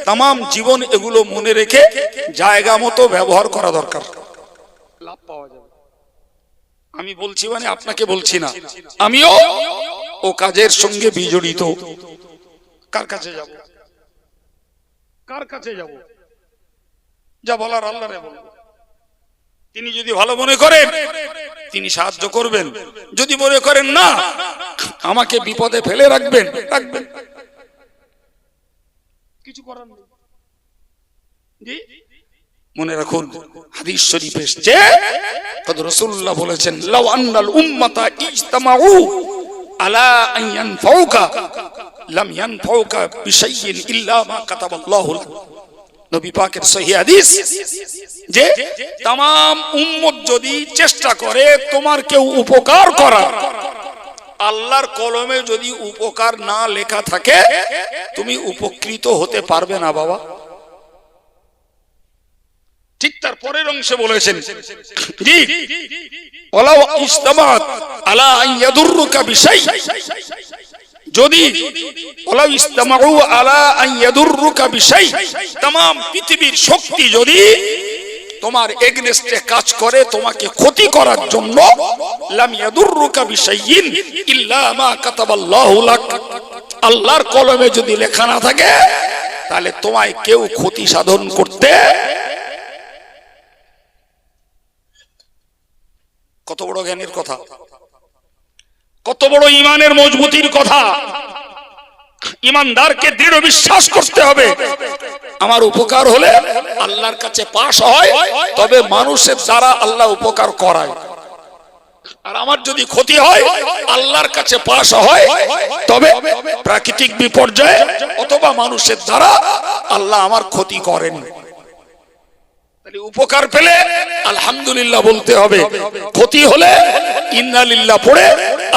তামাম জীবন এগুলো মনে রেখে জায়গা মতো ব্যবহার করা দরকার, লাভ পাওয়া যাবে। আমি বলছি মানে আপনাকে বলছি না, আমিও ও কাজের সঙ্গে বিজড়িত। কার কাছে যাব? কার কাছে যাব? যা বলার আল্লাহরে বলবো। তিনি যদি ভালো মনে করেন তিনি সাহায্য করবেন, যদি মনে করেন না আমাকে বিপদে ফেলে রাখবেন, রাখবেন, কিছু করার নেই। জি মনে রাখুন, হাদিস শরীফে এসেছে রাসূলুল্লাহ বলেছেন, লাউ আন্নাল উম্মাতা ইজতামাউ আলা আন ইয়ানফাউকা লাম ইয়ানফাউকা বিশাইইন ইল্লা মা কাতাবাল্লাহু লাক। নবী পাকের সহিহ হাদিস, যে तमाम উম্মত যদি চেষ্টা করে তোমার কেউ উপকার করার, আল্লাহর কলমে যদি উপকার না লেখা থাকে তুমি উপকৃত হতে পারবে না বাবা। ঠিক তার পরের অংশে বলেছেন, জি ওয়ালাউ ইসতামাত আলা আন ইয়াদুররুকা বিশাই, যদি ওয়ালাউ ইসতামাউ আলা আন ইয়াদুররুকা বিশাই, तमाम পৃথিবীর শক্তি যদি তোমার এগেইনস্টে কাজ করে তোমাকে ক্ষতি করার জন্য, লাম ইয়াদুররুকা বিশাইইন ইল্লা মা কাতাবাল্লাহু লাক, আল্লাহর কলমে যদি লেখা না থাকে তাহলে তোমায় কেউ ক্ষতি সাধন করতে। কত বড় জ্ঞানের কথা, কত বড় ইমানের মজবুতির কথা। ইমানদারকে দৃঢ় বিশ্বাস করতে হবে আমার উপকার হলে আল্লাহর কাছে পাশ হয়, তবে মানুষের দ্বারা আল্লাহ উপকার করায়, আর আমার যদি ক্ষতি হয় আল্লাহর কাছে পাশ হয়, তবে প্রাকৃতিক বিপর্যয়ে অথবা মানুষের দ্বারা আল্লাহ আমার ক্ষতি করেন। উপকার পেলে আলহামদুলিল্লাহ বলতে হবে, ক্ষতি হলে ইন্না লিল্লাহ পড়ে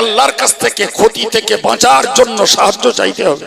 আল্লাহর কাছ থেকে ক্ষতি থেকে বাঁচার জন্য সাহায্য চাইতে হবে।